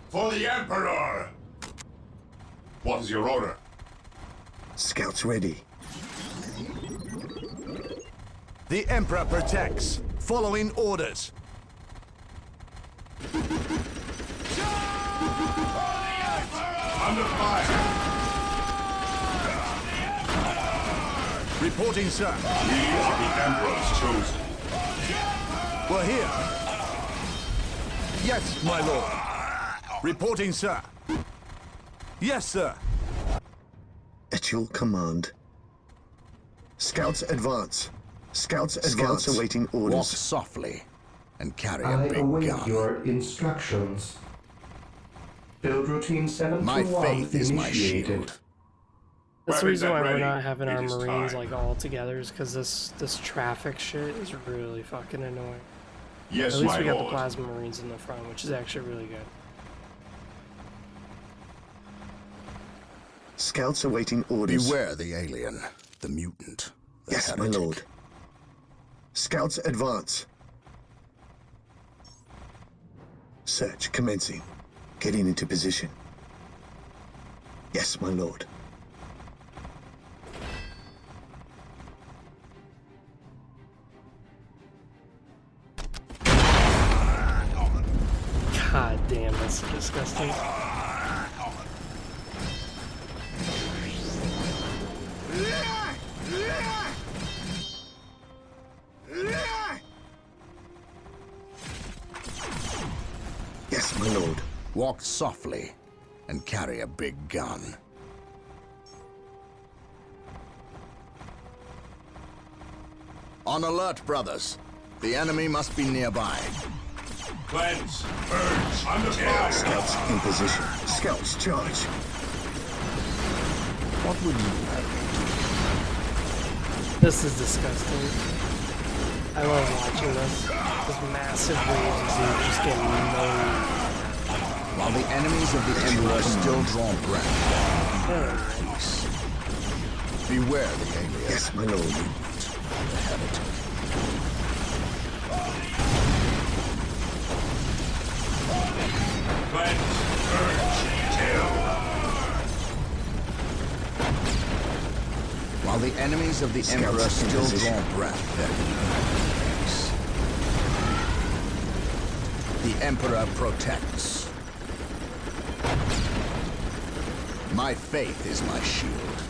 For the Emperor! What is your order? Scouts ready. The Emperor protects. Following orders. Under fire! Reporting, sir. We are the Emperor's chosen. We're here. Yes, my lord. Reporting, sir. Yes, sir. At your command. Scouts advance. Scouts advance awaiting Walk orders. softly and carry a I big await gun. your instructions. Build routine 721 My faith is my initiated. shield. That's the Weapons reason at why we're ready. not having It our is Marines time. like all together, is because this traffic shit is really fucking annoying. Yes, At least my we got lord. the Plasma Marines in the front, which is actually really good. Scouts awaiting orders. Beware the alien, the mutant, the Yes, my heretic. lord. Scouts advance. Search commencing. Getting into position. Yes, my lord. God damn That's disgusting. Yes, my lord. Walk softly and carry a big gun. On alert, brothers. The enemy must be nearby. Cleanse. Purge. Under fire. Scouts in position. Scouts charge. What would you have? This is disgusting. I love watching this. This massive waves of dudes just getting mowed. While the enemies of the Emperor still draw breath. Beware the alias. Yes, my lord. The heretic. Cleanse. Purge. Kill. While the enemies of the Scouts Emperor in still position. draw breath, their face. The Emperor protects. My faith is my shield.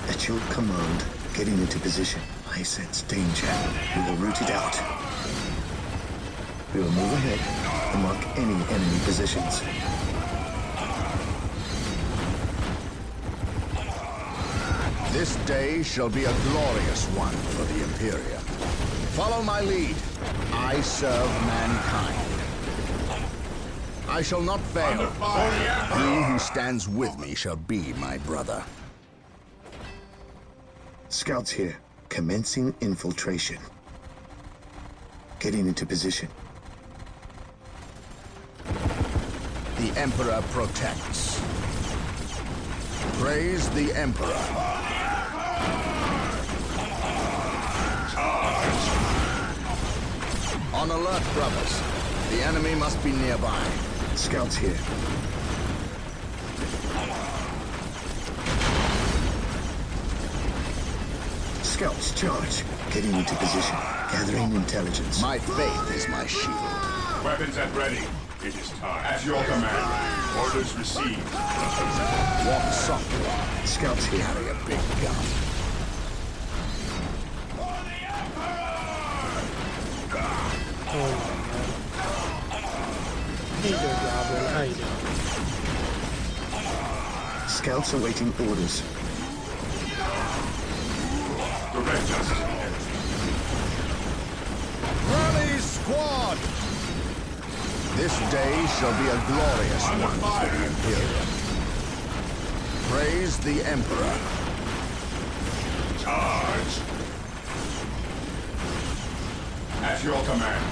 At your command, getting into position. I sense danger. We will root it out. We will move ahead and mark any enemy positions. This day shall be a glorious one for the Imperium. Follow my lead. I serve mankind. I shall not fail. He who stands with me shall be my brother. Scouts here. Commencing infiltration. Getting into position. The Emperor protects. Praise the Emperor. On alert, brothers. The enemy must be nearby. Scouts here. Scouts charge. Getting into position. Gathering intelligence. My faith is my shield. Weapons at ready. It is time. At your command. Orders received. Walk softly. Scouts here. Carry a big gun. Oh my god. Hey there, Goblin. How you doing? Scouts awaiting orders. Direct us to the enemy. Rally squad! This day shall be a glorious Under one fire. for the Imperium. Praise the Emperor. Charge. At your command.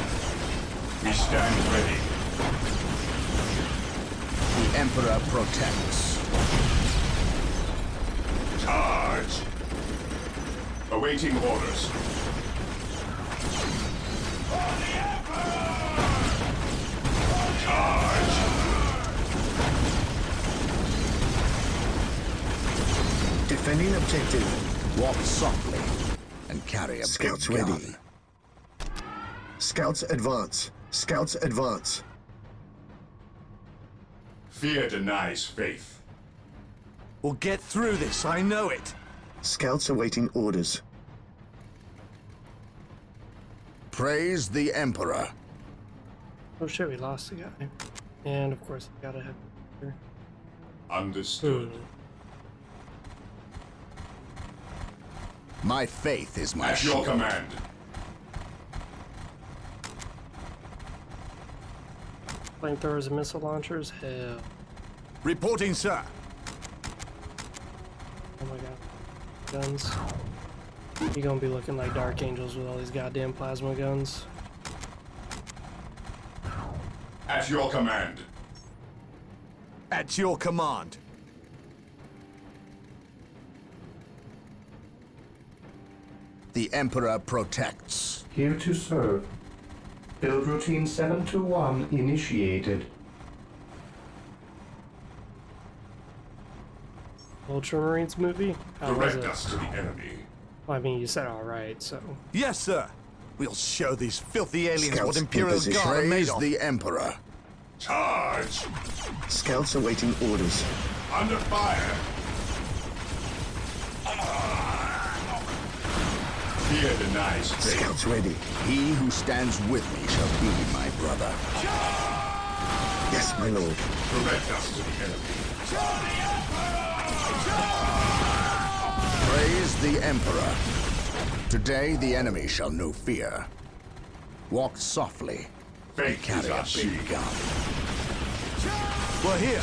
We stand ready. The Emperor protects. Charge. Awaiting orders. Charge. Defending objective. Walk softly and carry a Scouts big gun. ready. Scouts advance. Scouts advance. Fear denies faith. We'll get through this, I know it. Scouts awaiting orders. Praise the Emperor. Oh shit, we lost the guy. And of course, we gotta have here. Understood. My faith is my At your shield. command. Flamethrowers and missile launchers? Hell. Reporting, sir. Oh my god. Guns. You're gonna be looking like Dark Angels with all these goddamn plasma guns. At your command. At your command. The Emperor protects. Here to serve. Build routine 721 initiated. Ultramarines movie? How was Direct it? us to the enemy. Well, I mean, you said alright, so. Yes, sir. We'll show these filthy aliens Scouts what in Imperial position. Guard are made Praise of. the Emperor. Charge! Scouts awaiting orders. Under fire! Fear denies faith. Scouts ready. He who stands with me shall be my brother. Yes, my lord. Prevent us to the enemy. Praise the Emperor. Today the enemy shall know fear. Walk softly. Faith is Carry our a shield. big gun. We're here.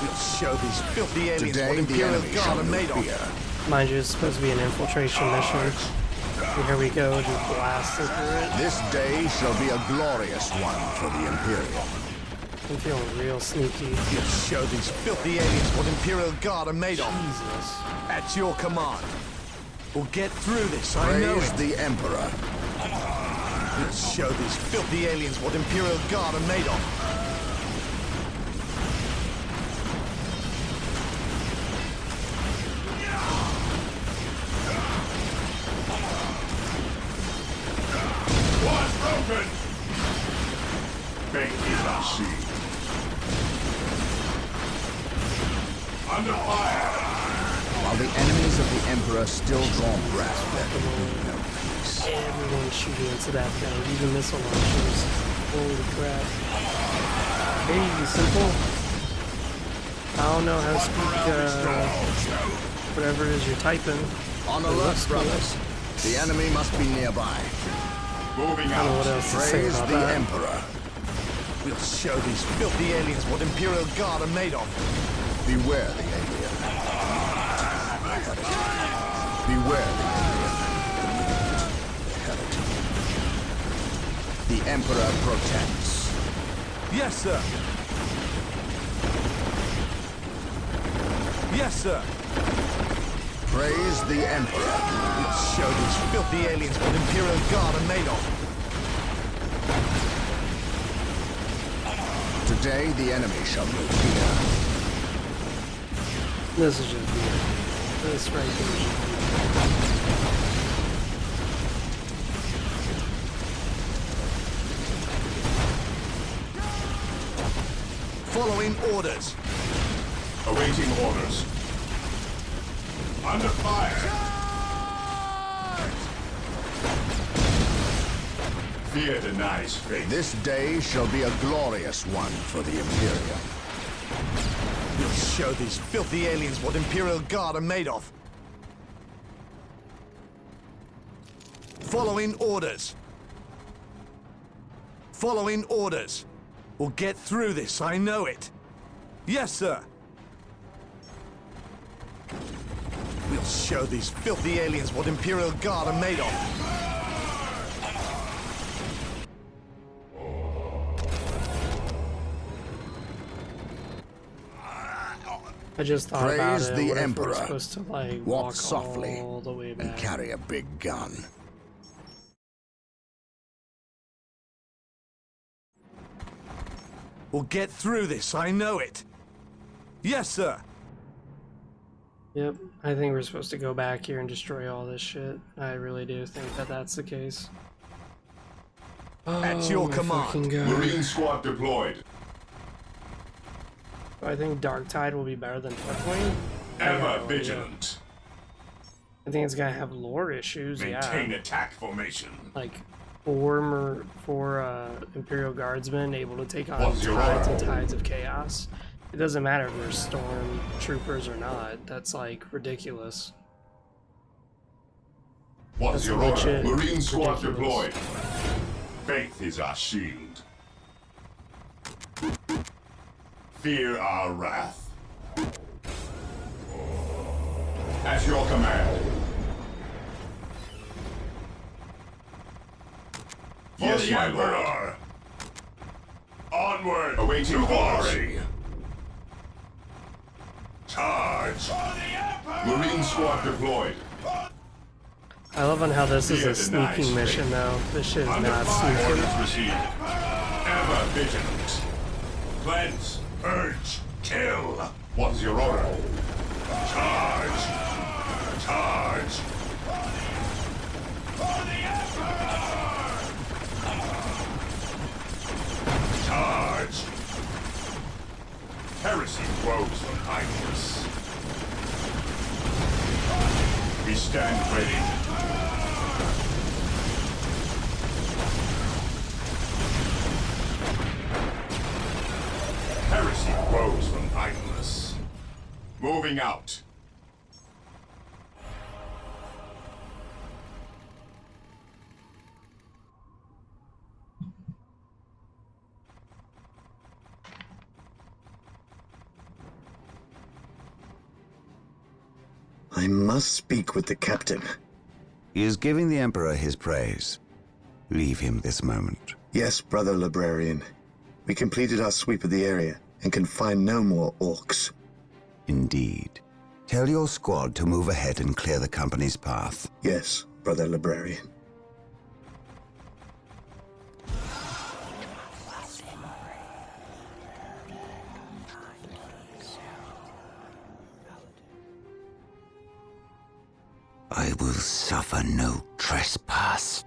We'll show these filthy aliens Today what the Imperial enemy Guard shall are know made of. fear. Mind you, it's supposed to be an infiltration mission. And here we go, just blasting through it. This day shall be a glorious one for the Imperial. I'm feeling real sneaky. We'll show these filthy aliens what Imperial Guard are made of. Jesus. At your command. We'll get through this, I know Praise it. the Emperor. We'll show these filthy aliens what Imperial Guard are made of. What's broken? Faith is our shield. Under fire! While the enemies of the Emperor still draw breath, there will be no peace. Everyone's shooting into that thing, even missile launchers. Holy crap. Hey, simple. I don't know how to speak, whatever it is you're typing. On It alert, looks cool. brothers. The enemy must be nearby. Moving I don't know what out. else to say Praise about the that. Emperor. We'll show these filthy aliens what Imperial Guard are made of. Beware the alien. Beware the alien. The heretic. The Emperor protects. Yes, sir. Yes, sir. Praise the Emperor. We'll show these filthy aliens what Imperial Guard are made of. Today the enemy shall know fear. This is just beautiful. This right here is just beautiful. Following orders. Awaiting orders. Under fire! Fear denies faith. This day shall be a glorious one for the Imperium. We'll show these filthy aliens what Imperial Guard are made of. Following orders. Following orders. We'll get through this, I know it. Yes, sir. We'll show these filthy aliens what Imperial Guard are made of. I just thought about Praise it. the What if Emperor. we're supposed to like Walk softly all the way and back? carry a big gun. We'll get through this, I know it. Yes, sir. Yep, I think we're supposed to go back here and destroy all this shit. I really do think that that's the case. At your my command. fucking God. Marine squad deployed. I think Dark Tide will be better than Deathwing. Ever vigilant. I think it's gonna have lore issues. Maintain Yeah, attack formation. like four Imperial Guardsmen able to take on What's your tides and order? tides of chaos. It doesn't matter if they're storm troopers or not. That's like ridiculous. What's That's your order? legit Marine squad ridiculous. deployed. Faith is our shield. Fear our wrath. At your command. Yes, my lord. Onward. Awaiting glory. Charge. Marine squad deployed. I love on how this is Fear a denies sneaking mission faith. though. This shit is Under not fire. sneaking. Orders received. Ever vigilant. Cleanse. Purge. Kill. What's your order? Charge. Charge. Charge. kindness. We stand ready. Heresy grows from idleness. Moving out. I must speak with the captain. He is giving the Emperor his praise. Leave him this moment. Yes, Brother Librarian. We completed our sweep of the area and can find no more orcs. Indeed. Tell your squad to move ahead and clear the company's path. Yes, Brother Librarian. I will suffer no trespass.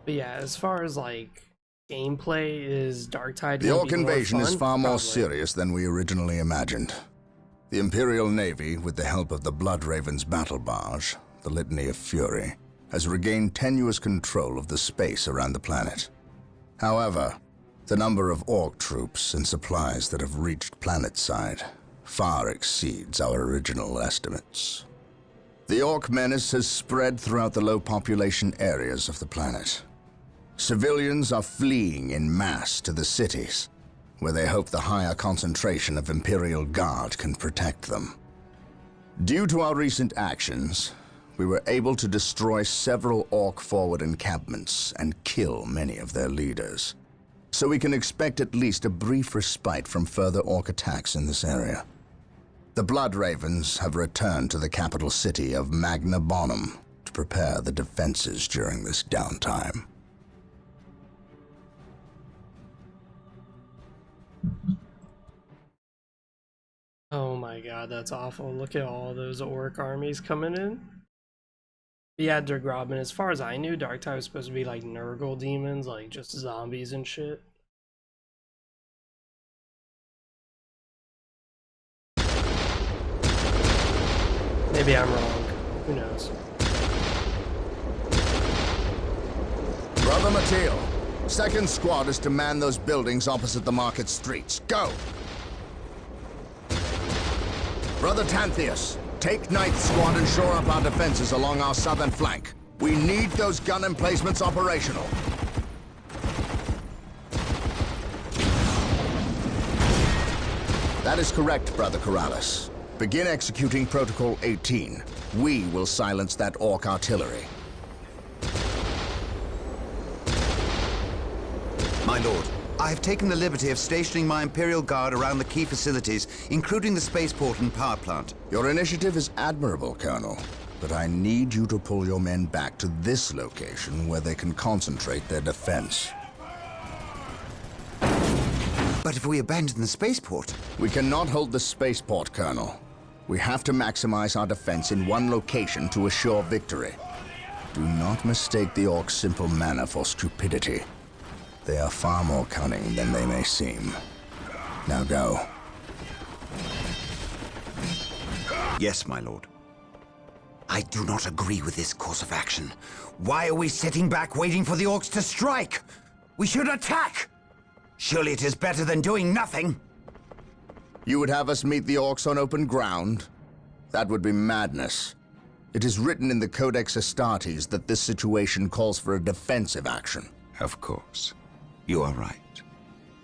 But yeah, as far as like gameplay, is Darktide The gonna Orc be more invasion is fun? far more Probably. serious than we originally imagined. The Imperial Navy, with the help of the Bloodraven's battle barge, the Litany of Fury, has regained tenuous control of the space around the planet. However, the number of Orc troops and supplies that have reached planetside far exceeds our original estimates. The Orc menace has spread throughout the low-population areas of the planet. Civilians are fleeing en masse to the cities, where they hope the higher concentration of Imperial Guard can protect them. Due to our recent actions, we were able to destroy several Orc forward encampments and kill many of their leaders. So we can expect at least a brief respite from further Orc attacks in this area. The Bloodravens have returned to the capital city of Magna Bonum to prepare the defenses during this downtime. Oh my god, that's awful. Look at all those orc armies coming in. Yeah, Dirk Robin, as far as I knew, Darktide was supposed to be like Nurgle demons, like just zombies and shit. Maybe I'm wrong. Who knows? Brother Mateo, 2nd Squad is to man those buildings opposite the market streets. Go! Brother Tantheus, take 9th Squad and shore up our defenses along our southern flank. We need those gun emplacements operational. That is correct, Brother Corrales. Begin executing Protocol 18. We will silence that Orc artillery. My lord, I have taken the liberty of stationing my Imperial Guard around the key facilities, including the spaceport and power plant. Your initiative is admirable, Colonel, but I need you to pull your men back to this location where they can concentrate their defense. But if we abandon the spaceport... We cannot hold the spaceport, Colonel. We have to maximize our defense in one location to assure victory. Do not mistake the Orcs' simple manner for stupidity. They are far more cunning than they may seem. Now go. Yes, my lord. I do not agree with this course of action. Why are we sitting back waiting for the Orcs to strike? We should attack! Surely it is better than doing nothing. You would have us meet the Orcs on open ground? That would be madness. It is written in the Codex Astartes that this situation calls for a defensive action. Of course. You are right.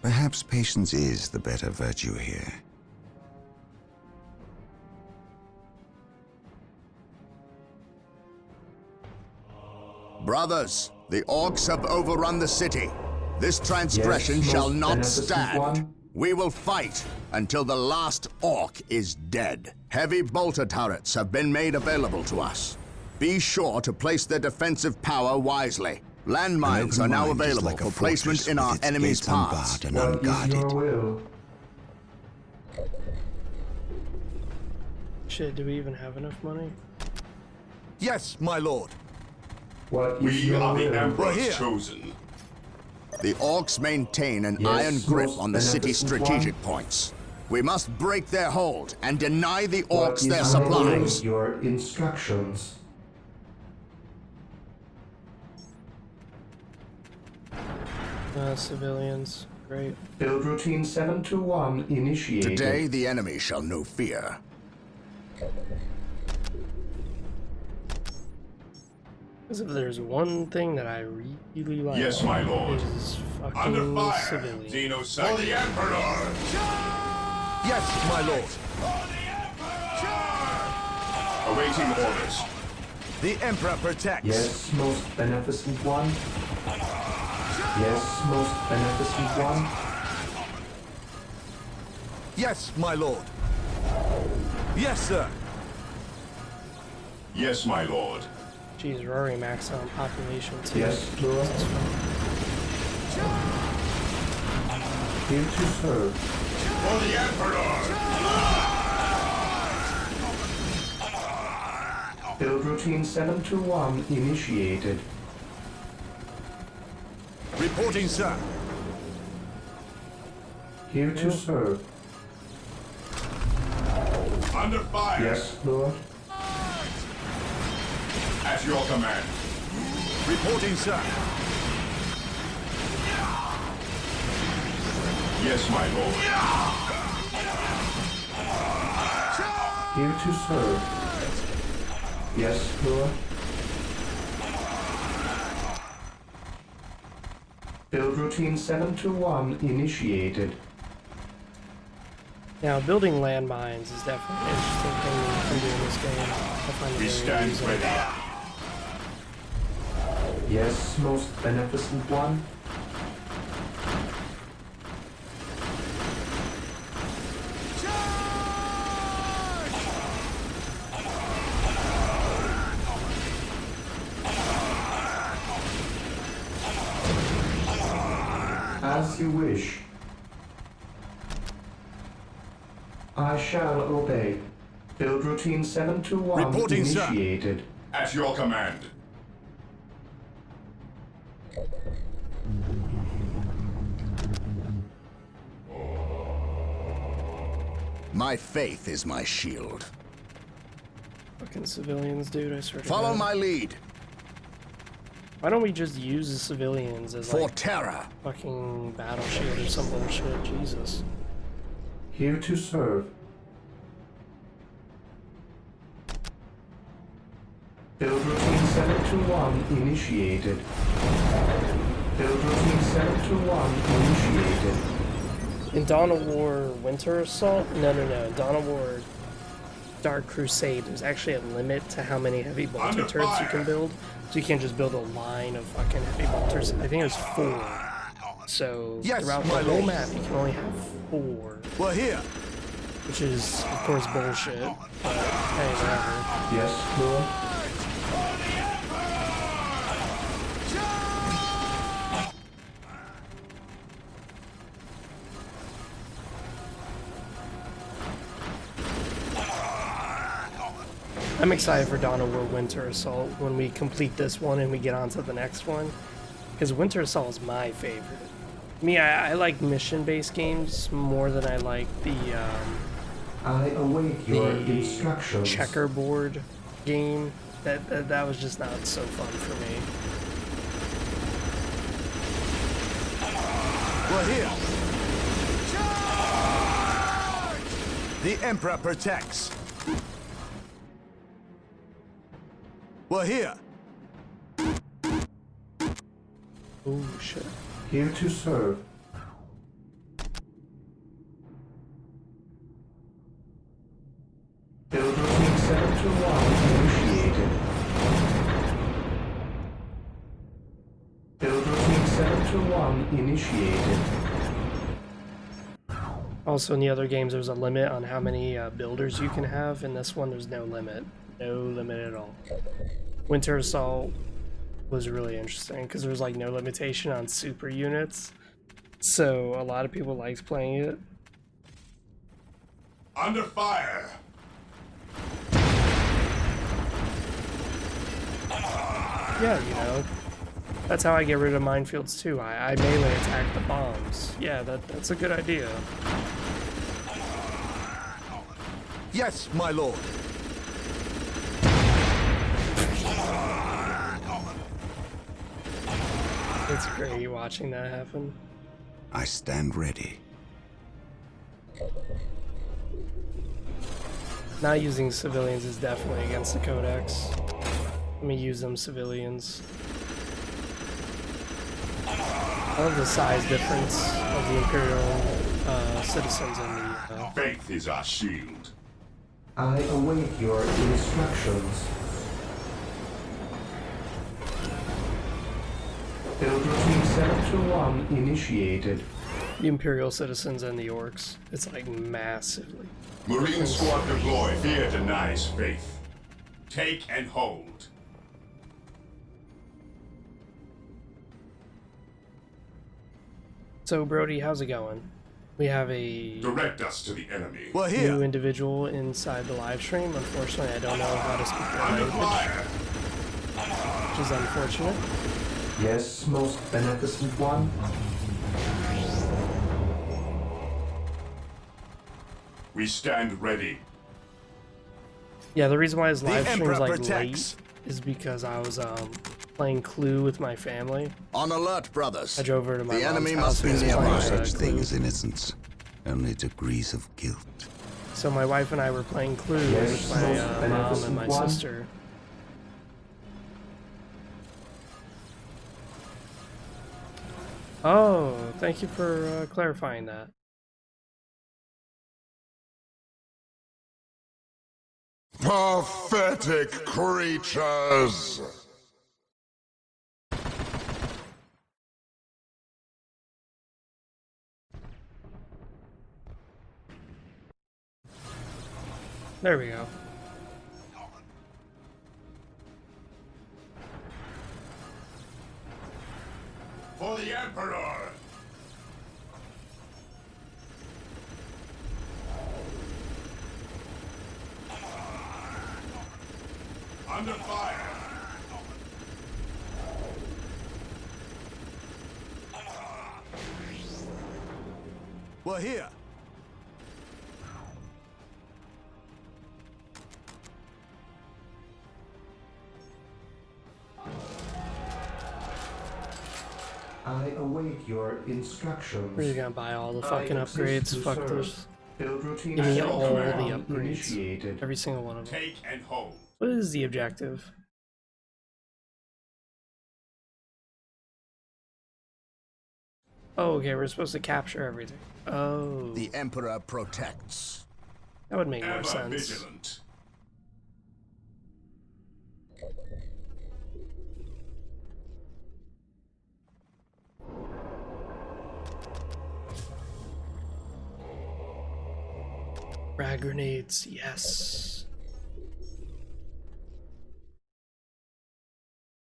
Perhaps patience is the better virtue here. Brothers, the Orcs have overrun the city. This transgression shall not stand. We will fight until the last Orc is dead. Heavy bolter turrets have been made available to us. Be sure to place their defensive power wisely. Landmines are now available for placement in our enemy's paths. And unguarded. Your will. Shit, do we even have enough money? Yes, my lord. What is We your are the will? Emperor's here. chosen. The Orcs maintain an Yes, iron grip most on the city's beneficent strategic one. points. We must break their hold and deny the What Orcs is their I supplies. await your instructions. Civilians. Great. Build routine 721 initiated. Today, the enemy shall know fear. Because if there's one thing that I really like, Yes, my lord. it is Under fucking fire, civilians. Xenocyte. For the Emperor! Yes, my lord. Awaiting orders. The Emperor protects. Yes, most beneficent one. Yes, most beneficent one. Yes, my lord. Yes, sir. Yes, my lord. Jeez, Rory maxed out on population too. Yes, Lord. Here to serve. For the Emperor! Build routine 721 initiated. Reporting, sir. Here to serve. Under fire! Yes, Lord. At your command. Reporting, sir. Yes, my lord. Here to serve. Yes, Lord. Build routine 721 initiated. Now, building landmines is definitely an interesting thing that you can do in this game. I find it We very stand amusing. ready. Yes, most beneficent one. As you wish. I shall obey. Build routine 721 Reporting, sir. initiated. At your command. My faith is my shield. Fucking civilians, dude, I swear to Follow God. my lead. Why don't we just use the civilians as For like terror. fucking battle shield or some bullshit? Jesus. Here to serve. Build routine 721 initiated. Build routine 721 initiated. In Dawn of War Winter Assault? No. In Dawn of War Dark Crusade, there's actually a limit to how many heavy bolter Under turrets you fire. can build. So you can't just build a line of fucking heavy bolters. I think it was 4. So Yes, throughout the my whole lord. map, you can only have 4. We're here. Which is, of course, bullshit. But hey, whatever. Yes, Lord. I'm excited for Dawn of War Winter Assault when we complete this one and we get on to the next one. Because Winter Assault is my favorite. Me, I like mission-based games more than I like the I await your instructions. checkerboard game. That was just not so fun for me. We're here. The Emperor protects. We're here. Oh shit. Here to serve. Build routine 721 initiated. Build routine 721 initiated. Also, in the other games, there's a limit on how many builders you can have. In this one, there's no limit. No limit at all. Winter Assault was really interesting because there was like no limitation on super units. So a lot of people liked playing it. Under fire. Yeah, you know, that's how I get rid of minefields too. I melee attack the bombs. Yeah, that's a good idea. Yes, my lord. It's great watching that happen. I stand ready. Not using civilians is definitely against the Codex. Let me use them civilians. I love the size difference of the Imperial citizens and the... Faith is our shield. I await your instructions. Build routine 721 initiated. The Imperial citizens and the Orcs. It's like massively. Marine squad deploy. Fear denies faith. Take and hold. So Brody, how's it going? We have a Direct us to the enemy. We're new here. individual inside the live stream. Unfortunately, I don't know how to speak their Under language, fire. which is unfortunate. Yes, most beneficent one. We stand ready. Yeah, the reason why his live stream was Emperor like protects. late is because I was playing Clue with my family. On alert, brothers. I drove over to my The mom's enemy house must be and was nearby. playing, No such thing Clue. as innocence, only degrees of guilt. So my wife and I were playing Clue Yes, with my most mom and my beneficent one. sister. Oh, thank you for clarifying that. Pathetic creatures! There we go. For the Emperor! Under fire! We're here. I await your instructions. We're just gonna buy all the I fucking exist upgrades. to Fuck serve. those. Build routine Give me Assault all the command upgrades. initiated. Every single one of them. Take and hold. What is the objective? Oh, okay, we're supposed to capture everything. Oh, The Emperor protects. that would make more Ever sense. vigilant. Frag grenades, yes.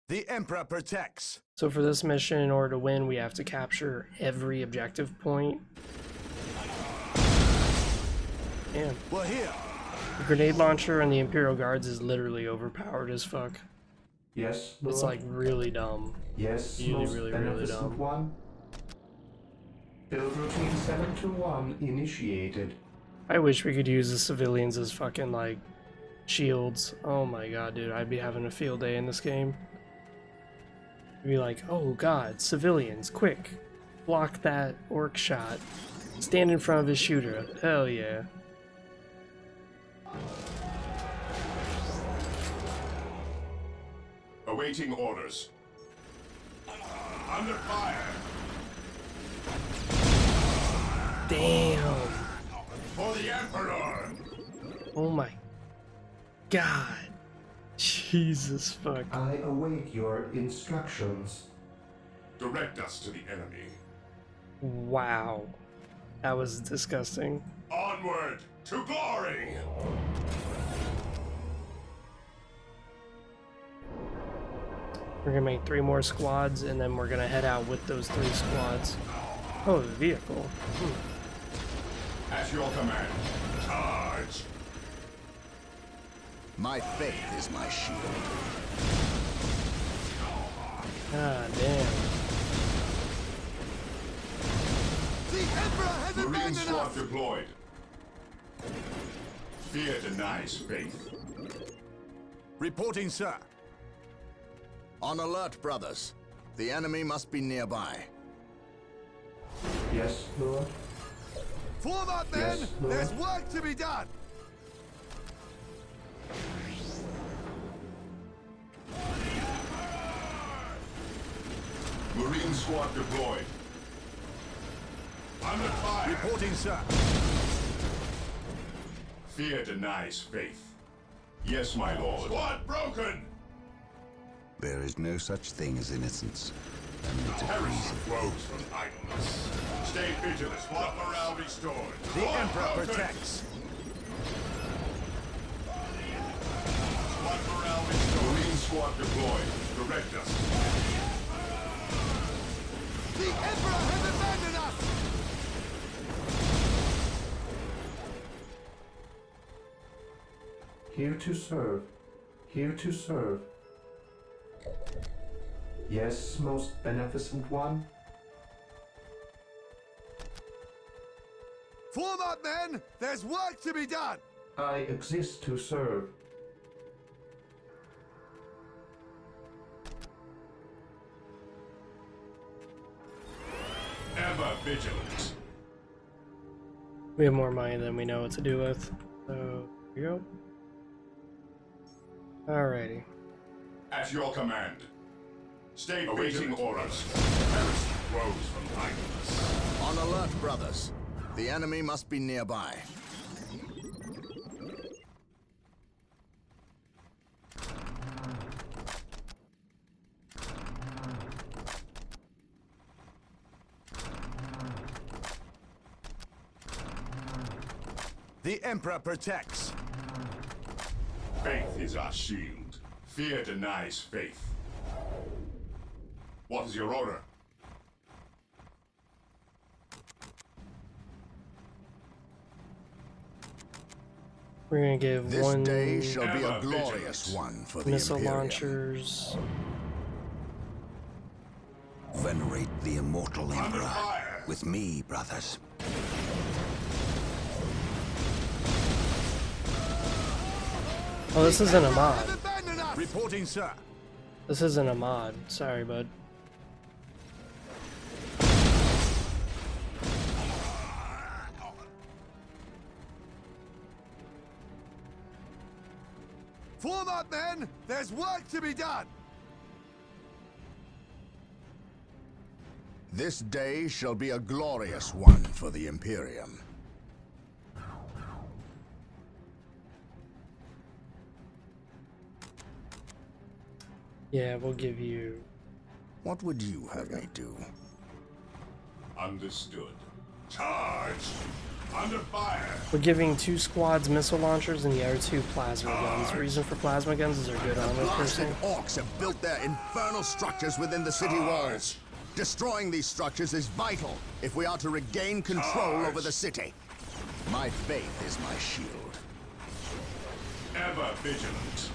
The Emperor protects. So for this mission, in order to win, we have to capture every objective point. Man, We're here. the grenade launcher and the Imperial Guards is literally overpowered as fuck. Yes, Lord. It's like really dumb. Yes, really, most really, really beneficent dumb. one. Build routine 721 initiated. I wish we could use the civilians as fucking like shields. Oh my god, dude, I'd be having a field day in this game. I'd be like, oh god, civilians, quick, block that orc shot. Stand in front of his shooter. Hell yeah. Awaiting orders. Under fire. Damn. For the Emperor. Oh my god. Jesus fuck. I await your instructions. Direct us to the enemy. Wow. That was disgusting. Onward to glory. We're gonna make 3 more squads and then we're gonna head out with those 3 squads. Oh, the vehicle. At your command. Charge. My faith is my shield. God damn. The Emperor has Marine abandoned squad us! deployed. Fear denies faith. Reporting, sir. On alert, brothers. The enemy must be nearby. Yes, Lord. Form up, men! Yes, Lord. There's work to be done! Marine squad deployed. Under fire. Reporting, sir. Fear denies faith. Yes, my lord. Squad broken! There is no such thing as innocence. Only degrees Heresy of grows from idleness. Stay vigilant. Squad morale restored. The Squad Emperor broken! protects. Squad morale restored. Marine squad deployed. Direct us. The Emperor has abandoned us! Here to serve. Here to serve. Yes, most beneficent one. Form up, men! There's work to be done! I exist to serve. Ever vigilant. We have more money than we know what to do with. So, here we go. Alrighty. At your command. Stay awaiting orders. Heresy grows from idleness. On alert, brothers. The enemy must be nearby. The Emperor protects. Faith is our shield. Fear denies faith. What is your order? We're gonna give This one day shall be a Ever glorious vigilant. one for the missile Imperium. launchers. venerate the immortal Under Emperor. fire. With me, brothers. Oh, this isn't a mod. Has abandoned us! Reporting, sir. This isn't a mod. Sorry, bud. Form up, men! There's work to be done! This day shall be a glorious one for the Imperium. Yeah, we'll give you. What would you have me do? Understood. Charge! Under fire! We're giving 2 squads missile launchers and the other 2 plasma guns. The reason for plasma guns is they're good armor Blasted piercing. orcs have built their infernal structures within the city walls. Destroying these structures is vital if we are to regain control over the city. My faith is my shield. Ever vigilant.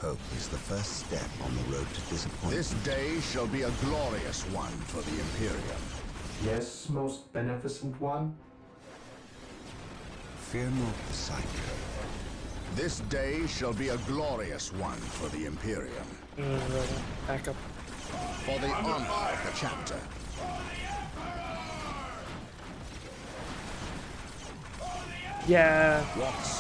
Hope is the first step on the road to disappointment. This day shall be a glorious one for the Imperium. Yes, most beneficent one. Fear not the sight. This day shall be a glorious one for the Imperium. Back up. For the honor of the chapter. Yeah,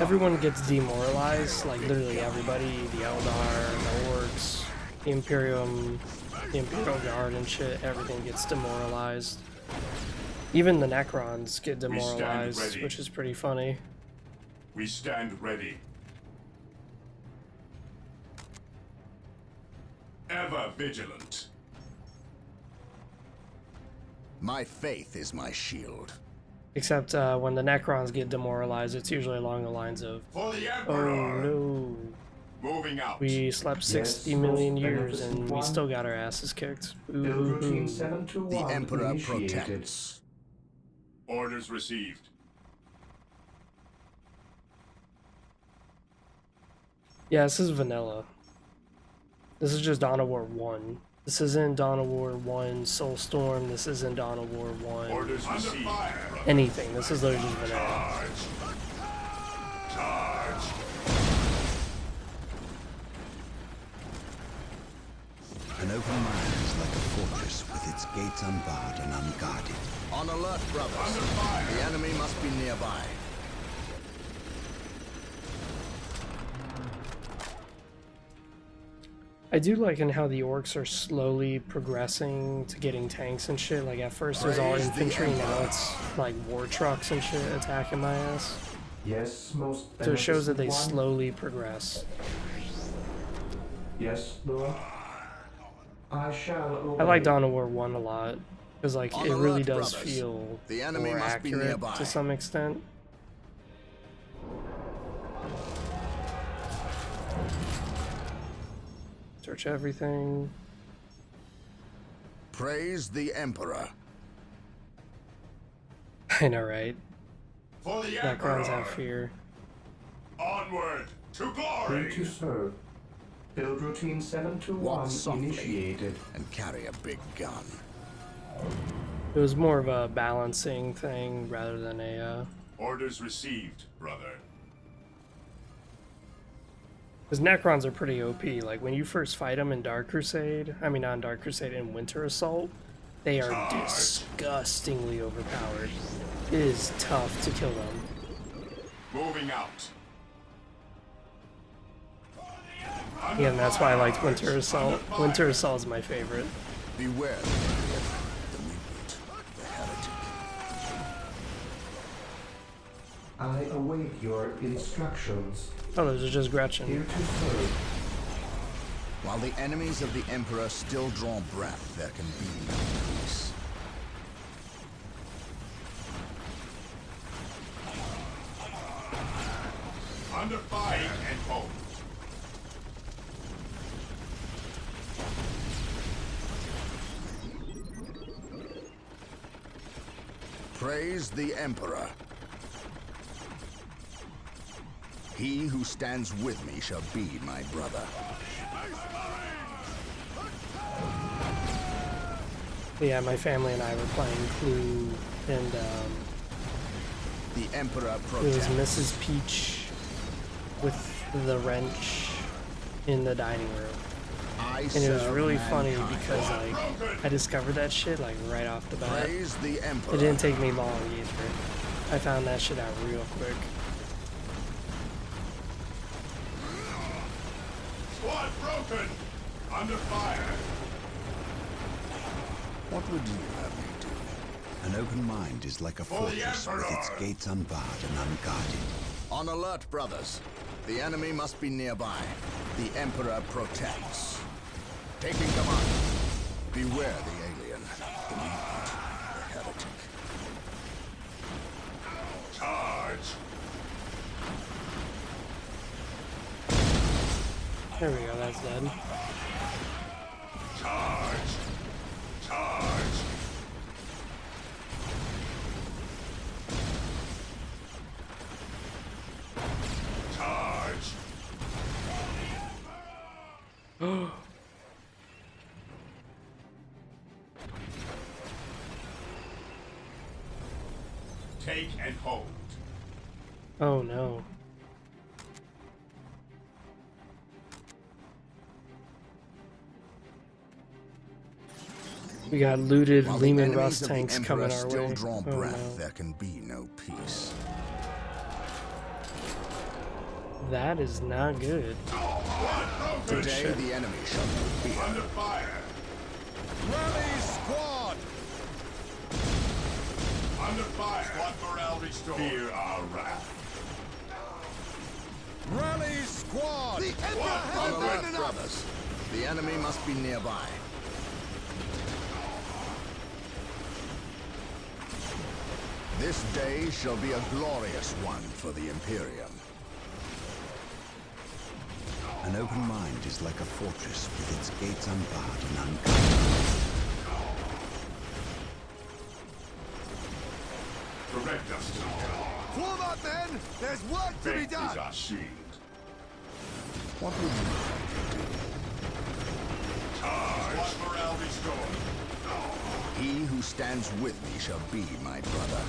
everyone gets demoralized. Like literally everybody. The Eldar, the Orcs, the Imperium, the Imperial Guard and shit. Everything gets demoralized. Even the Necrons get demoralized, ready. which is pretty funny. We stand ready. Ever vigilant. My faith is my shield. Except when the Necrons get demoralized, it's usually along the lines of, For the "Oh Emperor! no, Moving out. we slept 60 Yes, million most years and beneficent we one. still got our asses kicked." Build routine Ooh. 721 The Emperor initiated. protects. Orders received. Yeah, this is vanilla. This is just Dawn of War 1. This isn't Dawn of War 1 Soulstorm. This isn't Dawn of War 1 Orders received. anything. This is literally just vanilla. Charge. An open mind is like a fortress with its gates unbarred and unguarded. On alert, brothers. Under fire. The enemy must be nearby. I do like in how the orcs are slowly progressing to getting tanks and shit. Like at first it was all Praise the infantry, now Emperor. it's like war trucks and shit attacking my ass. Yes, most So it shows that they beneficent one. slowly progress. Yes, Lord. I shall obey. I like Dawn of War 1 a lot because like On it really alert, does brothers. feel The enemy more must be accurate nearby. to some extent. Search everything. Praise the Emperor. I know, right? For the Necrons have Emperor. fear. Onward to Free glory. to serve. Build routine 721 Walk softly initiated. and carry a big gun. It was more of a balancing thing rather than a Orders received, brother. because Necrons are pretty OP. Like when you first fight them in Dark Crusade, I mean not in Dark Crusade, in Winter Assault, they are disgustingly overpowered. It is tough to kill them. Moving out. Yeah, and that's why I liked Winter Assault. Winter Assault is my favorite. Beware the alien, the mutant, the heretic. I await your instructions. Oh, those are just Here Gretchen. to serve. While the enemies of the Emperor still draw breath, there can be no peace. Under fire and hope. Praise the Emperor. He who stands with me shall be my brother. Yeah, my family and I were playing Clue, and The Emperor it was protects. Mrs. Peach with the wrench in the dining room. And it was serve really funny mankind. because like I discovered that shit like right off the bat. Praise the Emperor. It didn't take me long either. I found that shit out real quick. Squad broken. Under fire. What would you have me do? An open mind is like a For the fortress with its Emperor. gates unbarred and unguarded. On alert, brothers. The enemy must be nearby. The Emperor protects. Taking command. Beware the alien, the mutant, the heretic. Charge. There we go, that's dead. Charge. Charge. Charge. Take and hold. Oh no. We got looted While the Lehman enemies Russ of the tanks Emperor coming our still way. draw Oh breath, no. there can be no peace. That is not good. Today shit. the enemy shall know fear. Under fire. Rally squad! Under fire. Squad morale restored. Fear our wrath. Rally squad! The Emperor has been enough! Brothers. The enemy must be nearby. This day shall be a glorious one for the Imperium. An open mind is like a fortress with its gates unbarred and unguarded. Direct us to God. Form up, men! There's work Faith is our shield. What would you Charge! Morale restored. He who stands with me shall be my brother.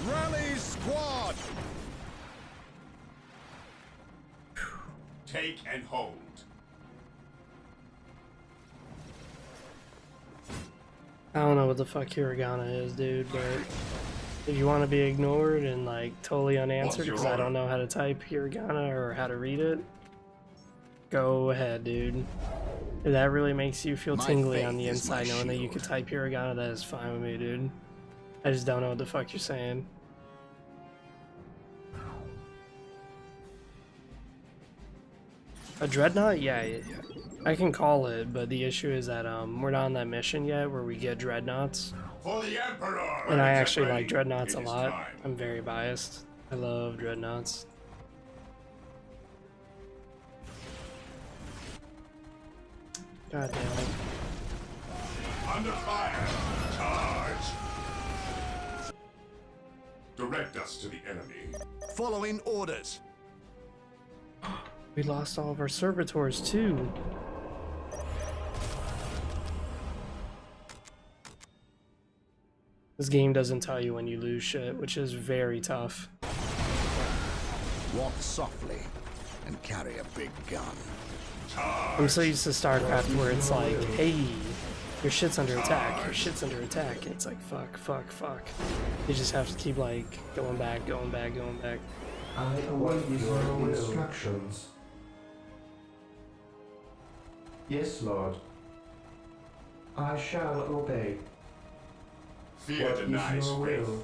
Rally squad! Take and hold. I don't know what the fuck Hiragana is, dude, but if you want to be ignored and like totally unanswered because I don't know how to type Hiragana or how to read it, go ahead, dude. If that really makes you feel My tingly on faith the is inside my knowing that you shield. can type Hiragana, that is fine with me, dude. I just don't know what the fuck you're saying. A dreadnought? Yeah, I can call it, but the issue is that we're not on that mission yet where we get dreadnoughts. For the Emperor! And I Weapons at actually ready. like dreadnoughts a It is lot. time. I'm very biased. I love dreadnoughts. God damn it. Under fire! Charge! Direct us to the enemy. Following orders. We lost all of our servitors too. This game doesn't tell you when you lose shit, which is very tough. Walk softly and carry a big gun. I'm so used to StarCraft where it's like, hey, your shit's under attack, your shit's under attack. And it's like, fuck, fuck, fuck. You just have to keep like going back, going back, going back. I await your instructions. Yes, Lord. I shall obey. Fear What is denies your faith. will?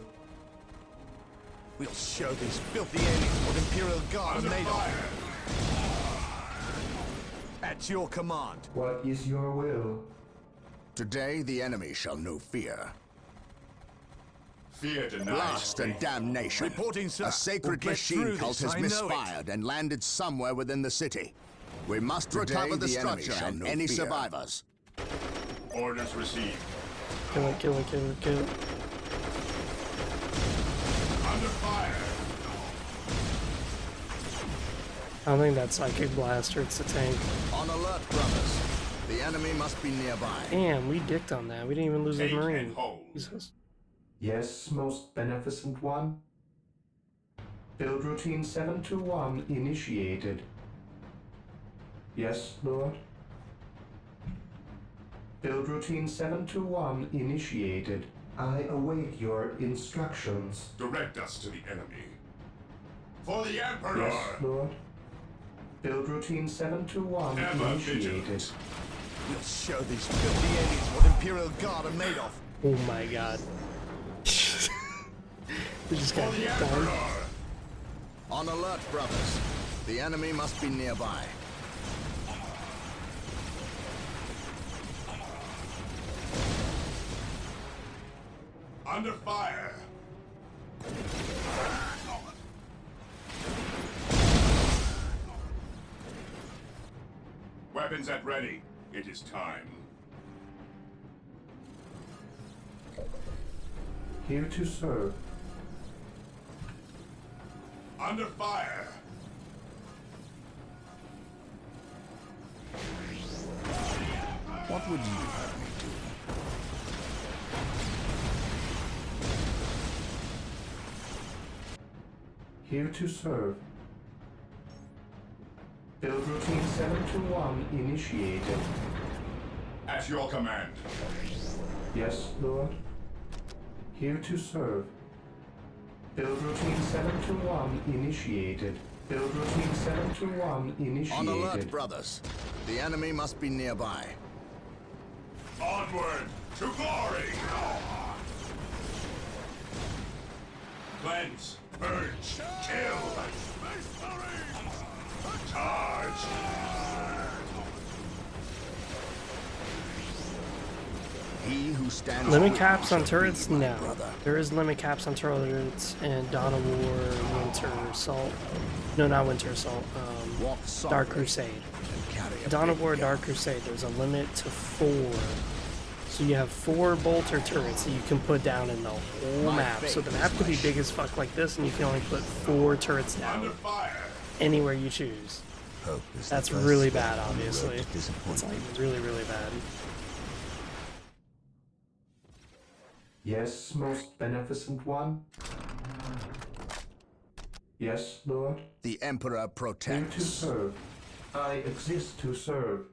We'll show these filthy aliens what Imperial Guard Under are made fire! of. At your command. What is your will? Today the enemy shall know fear. Fear denies Blast and faith. damnation. Reporting, sir. A sacred We'll get through machine this, cult has I know it. misfired and landed somewhere within the city. We must recover the structure and any survivors. Orders received. Kill it, kill it, kill it, kill it. Under fire! I don't think that's Psychic Blast hurts the tank. On alert, brothers. The enemy must be nearby. Damn, we dicked on that. We didn't even lose a Take Marine. and hold. Jesus. Yes, most beneficent one. Build routine 721 initiated. Yes, Lord. Build routine 721 initiated. I await your instructions. Direct us to the enemy. For the Emperor! Yes, Lord. Build routine 721 Ever initiated. vigilant. We'll show these filthy aliens what Imperial Guard are made of. Oh my god. We just got For the dicked on. Emperor! On alert, brothers. The enemy must be nearby. Under fire! Weapons at ready. It is time. Here to serve. Under fire! What would you have me do? Here to serve. Build routine 721 initiated. At your command. Yes, Lord. Here to serve. Build routine 721 initiated. Build routine 721 initiated. On alert, brothers. The enemy must be nearby. Onward to glory! Cleanse, purge, kill! Charge! He who stands Limit with caps me on shall be turrets? my No. brother. There is limit caps on turrets and Dawn of War, Winter Assault. No, not Winter Assault. Walk softly Dark Crusade. and carry a Dawn of big War, gun. Dark Crusade. There's a limit to 4 So you have 4 bolter turrets that you can put down in the whole map. So the map could be big as fuck like this, and you can only put 4 turrets down anywhere you choose. Hope is That's the first really step bad, on the road obviously. to It's disappointment. like really, really bad. Yes, most beneficent one. Yes, Lord. The Emperor Here to protects. serve. I exist to serve.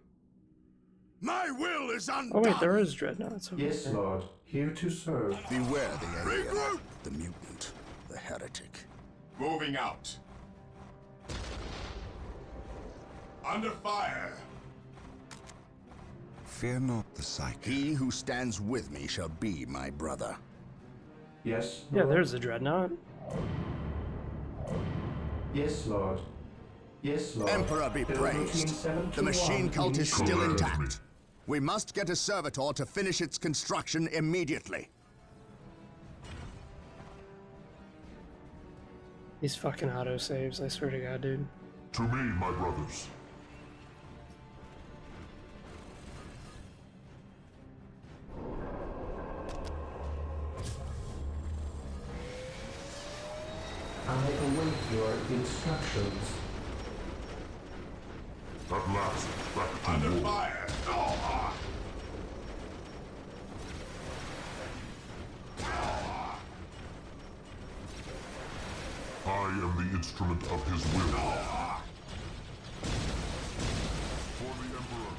My will is undone. Oh wait, there is dreadnoughts over Yes, there. Lord. Here to serve. Beware the alien, the mutant, the heretic. Moving out. Under fire. Fear not the psychic. He who stands with me shall be my brother. Yes, Yeah, Lord. there's the dreadnought. Yes, Lord. Yes, Lord. Emperor be Build routine praised. 721 The machine cult is still initiated. intact. We must get a servitor to finish its construction immediately. These fucking autosaves, I swear to God, dude. To me, my brothers. I await your instructions. At last, back to Under war. fire. I am the instrument of his will. For the Emperor.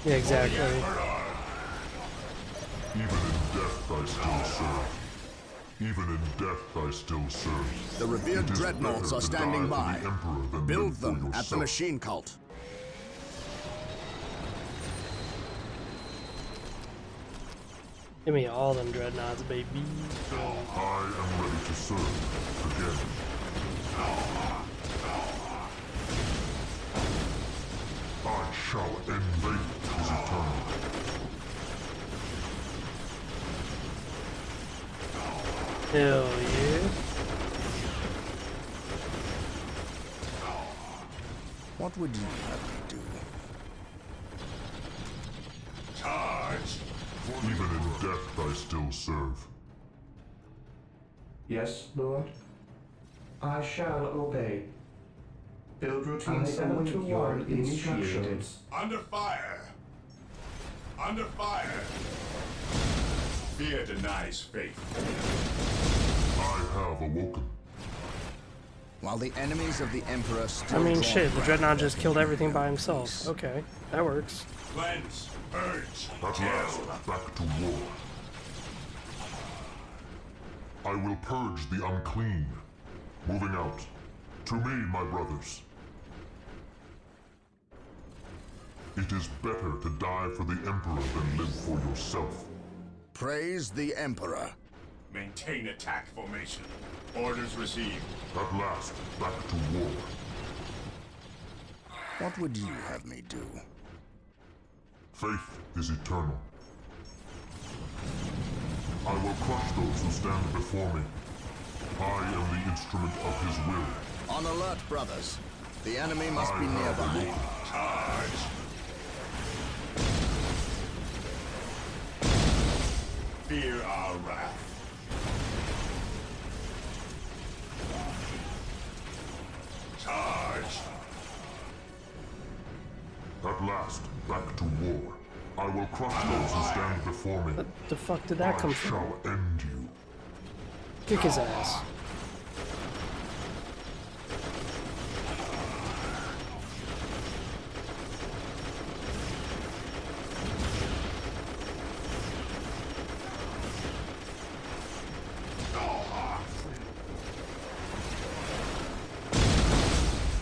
Yeah, exactly. Even in death I still serve. Even in death I still serve. The revered It is dreadnoughts better are to standing die for by. the Emperor than Build live for them at the yourself. machine cult. Give me all them dreadnoughts, baby. I am ready to serve again. I shall end fate is eternal. Hell yeah. What would you have me do? Charge. Even in death I still serve. Yes, Lord. I shall obey. Build routine 721 initiated. Under fire. Under fire. Fear denies faith. I have awoken. While the enemies of the Emperor I still mean, draw shit, the breath, dreadnought just killed everything by himself. Okay, that works. Cleanse. Purge. At last, back to war. I will purge the unclean. Moving out. To me, my brothers. It is better to die for the Emperor than live for yourself. praise the Emperor. Maintain attack formation. Orders received. At last, back to war. What would you have me do? Faith is eternal. I will crush those who stand before me. I am the instrument of his will. On alert, brothers. The enemy must I be have nearby. awoken. Charge. Fear our wrath. Charge. At last, back to war. I will crush those who stand before me. What the fuck did that come I from? shall end you. Kick his ass.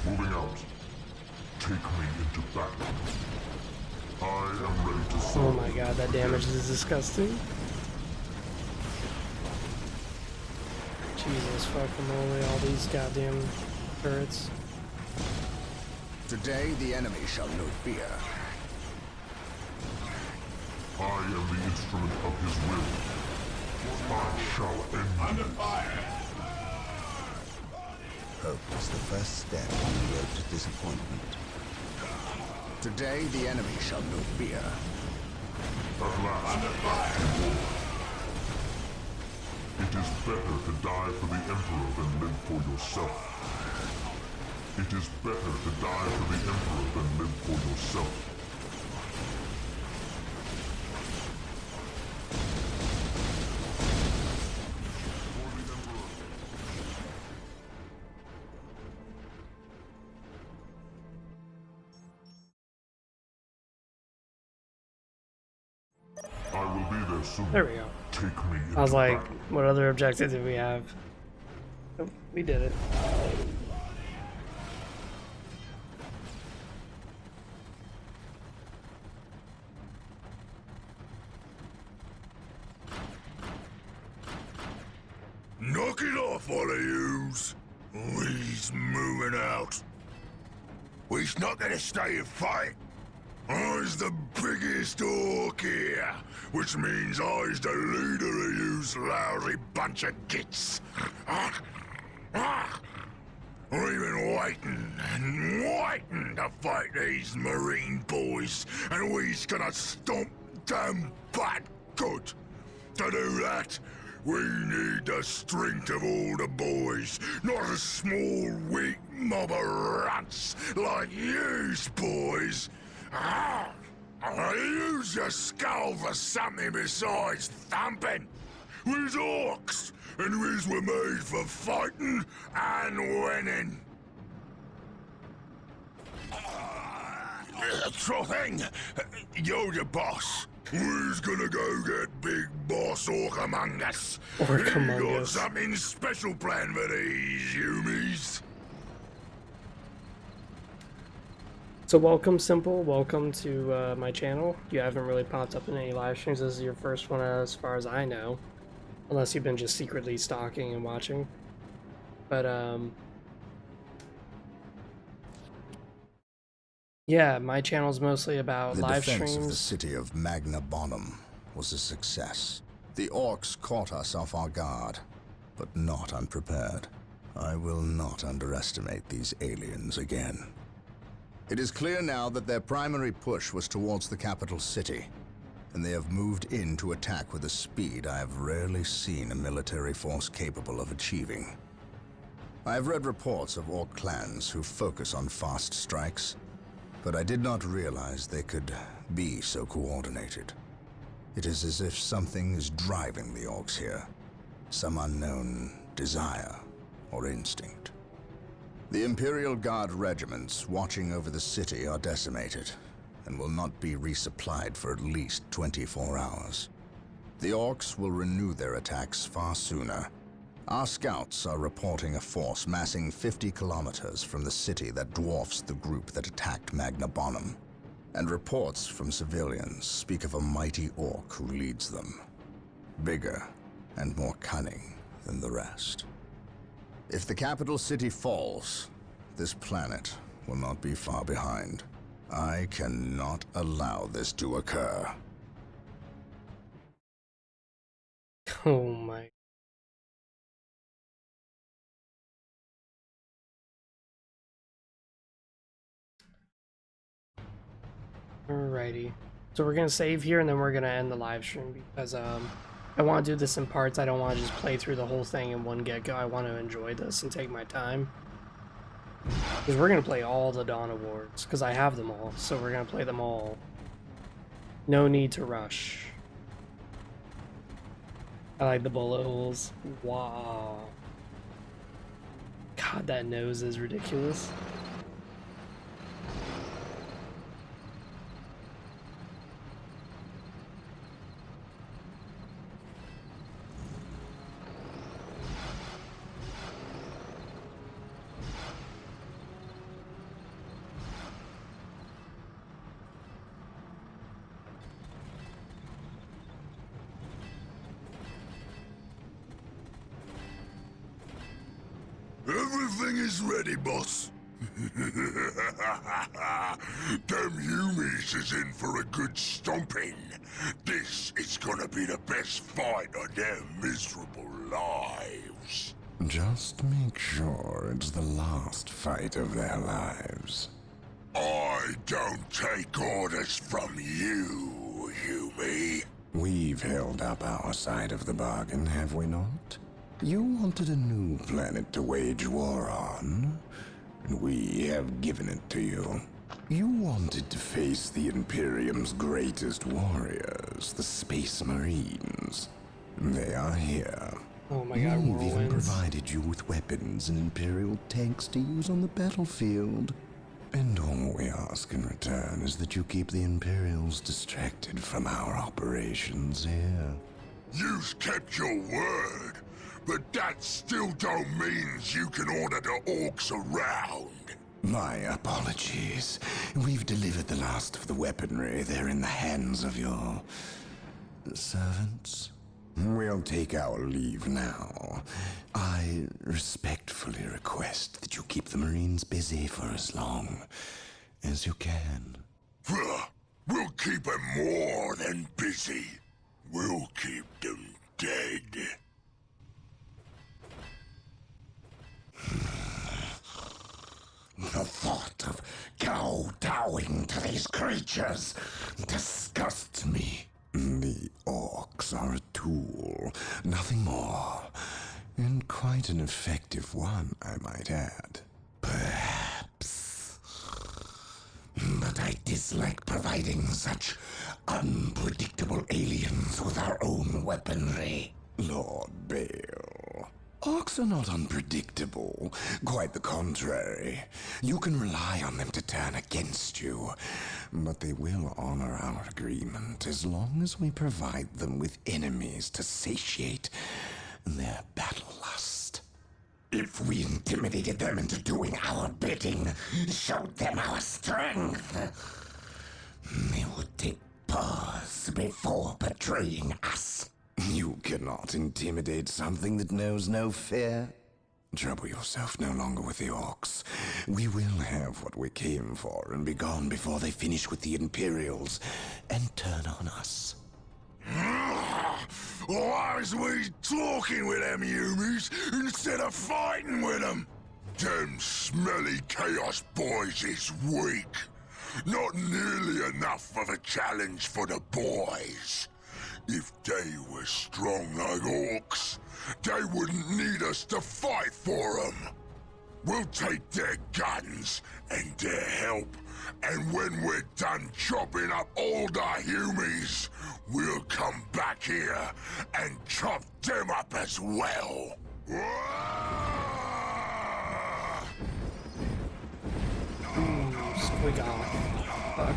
Moving out. Take me into battle. I am ready to Oh serve. my god, that damage is disgusting. Jesus fucking moly, all these goddamn turrets. Today, the enemy shall know fear. I am the instrument of his will. I shall end Under you. fire. Hope is the first step on the road to disappointment. Today, the enemy shall know fear. At last, you woke. It is better to die for the Emperor than live for yourself. It is better to die for the Emperor than live for yourself. For the Emperor. I will be there soon. There we go. Take me I was into like, battle. what other objective did we have? Oh, we did it. Knock it off, all of yous. We's moving out. We's not gonna stay and fight. I's the biggest orc here, which means I's the leader of yous lousy bunch of gits. We've been waiting and waiting to fight these Marine boys, and we's gonna stomp them butt good. To do that, we need the strength of all the boys, not a small, weak mob of runts like yous boys. Use your skull for something besides thumping. We's orcs, and we's were made for fighting and winning. Sure thing. You're the boss. We's gonna go get Big Boss Orc Among Us. Orc He Among got Us. something special planned for these humies. So welcome, Simple. Welcome to my channel. You haven't really popped up in any live streams. This is your first one as far as I know. Unless you've been just secretly stalking and watching. But, yeah, my channel's mostly about The live defense streams. of the city of Magna Bonum was a success. The orcs caught us off our guard, but not unprepared. I will not underestimate these aliens again. It is clear now that their primary push was towards the capital city, and they have moved in to attack with a speed I have rarely seen a military force capable of achieving. I have read reports of orc clans who focus on fast strikes, but I did not realize they could be so coordinated. It is as if something is driving the orcs here, some unknown desire or instinct. The Imperial Guard regiments watching over the city are decimated and will not be resupplied for at least 24 hours. The orcs will renew their attacks far sooner. Our scouts are reporting a force massing 50 kilometers from the city that dwarfs the group that attacked Magna Bonum, and reports from civilians speak of a mighty orc who leads them, bigger and more cunning than the rest. If the capital city falls, this planet will not be far behind. I cannot allow this to occur. Oh my. Alrighty. So we're gonna save here and then we're gonna end the live stream because I want to do this in parts. I don't want to just play through the whole thing in one get-go. I want to enjoy this and take my time. Because we're gonna play all the Dawn Awards because I have them all. So we're gonna play them all. No need to rush. I like the bullet holes. Wow. God, that nose is ridiculous. Everything is ready, boss. Them humies is in for a good stomping. This is gonna be the best fight of their miserable lives. Just make sure it's the last fight of their lives. I don't take orders from you, Hume. We've held up our side of the bargain, have we not? You wanted a new planet to wage war on, and we have given it to you. You wanted to face the Imperium's greatest warriors, the Space Marines. They are here. Oh my god, We've even whirlwinds. provided you with weapons and Imperial tanks to use on the battlefield. And all we ask in return is that you keep the Imperials distracted from our operations here. You've kept your word, but that still don't mean you can order the orcs around. My apologies. We've delivered the last of the weaponry. They're in the hands of your servants. We'll take our leave now. I respectfully request that you keep the Marines busy for as long as you can. We'll keep them more than busy. We'll keep them dead. The thought of kowtowing to these creatures disgusts me. The orcs are a tool, nothing more. And quite an effective one, I might add. Perhaps. But I dislike providing such unpredictable aliens with our own weaponry. Lord Bale. Orcs are not unpredictable. Quite the contrary. You can rely on them to turn against you. But they will honor our agreement as long as we provide them with enemies to satiate their battle lust. If we intimidated them into doing our bidding, showed them our strength, they would take pause before betraying us. You cannot intimidate something that knows no fear. Trouble yourself no longer with the orcs. We will have what we came for and be gone before they finish with the Imperials and turn on us. Why is we talking with them Humies instead of fighting with them? Them smelly Chaos boys is weak. Not nearly enough of a challenge for the boys. If they were strong like orcs, they wouldn't need us to fight for them. We'll take their guns and their help, and when we're done chopping up all the Humies, we'll come back here and chop them up as well. Squiggle. Fuck.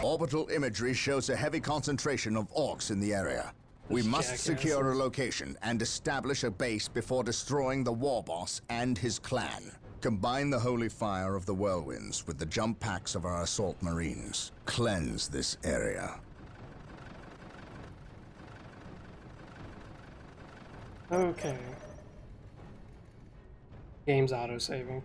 Orbital imagery shows a heavy concentration of orcs in the area. We must secure a location and establish a base before destroying the war boss and his clan. Combine the holy fire of the whirlwinds with the jump packs of our assault marines. Cleanse this area. Okay. Game's auto-saving.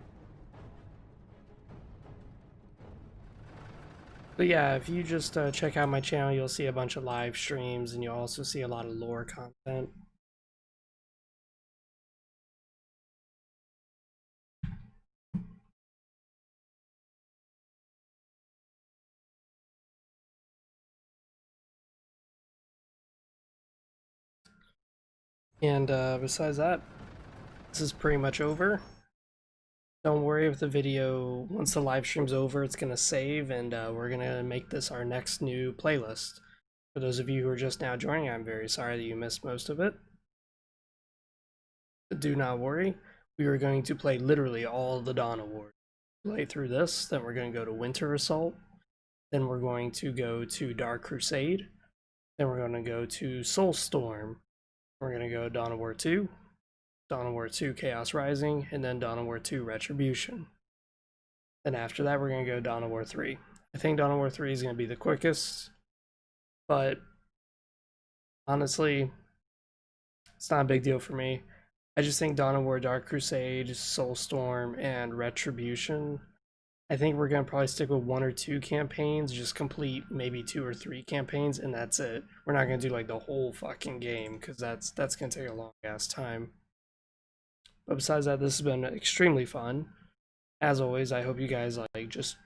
But yeah, if you just check out my channel, you'll see a bunch of live streams, and you'll also see a lot of lore content. And besides that, this is pretty much over. Don't worry if the video, once the live stream's over, it's going to save, and we're going to make this our next new playlist. For those of you who are just now joining, I'm very sorry that you missed most of it. But do not worry, we are going to play literally all the Dawn of War. Play through this, then we're going to go to Winter Assault, then we're going to go to Dark Crusade, then we're going to go to Soulstorm, we're going to go Dawn of War 2, Dawn of War 2 Chaos Rising, and then Dawn of War 2 Retribution. Then after that, we're going to go Dawn of War 3. I think Dawn of War 3 is going to be the quickest, but honestly, it's not a big deal for me. I just think Dawn of War, Dark Crusade, Soulstorm, and Retribution, I think we're going to probably stick with 1 or 2 campaigns, just complete maybe 2 or 3 campaigns, and that's it. We're not going to do like the whole fucking game, because that's going to take a long ass time. But besides that, this has been extremely fun. As always, I hope you guys like just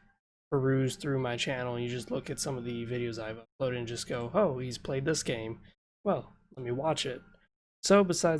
peruse through my channel and you just look at some of the videos I've uploaded and just go, oh, he's played this game. Well, let me watch it. So besides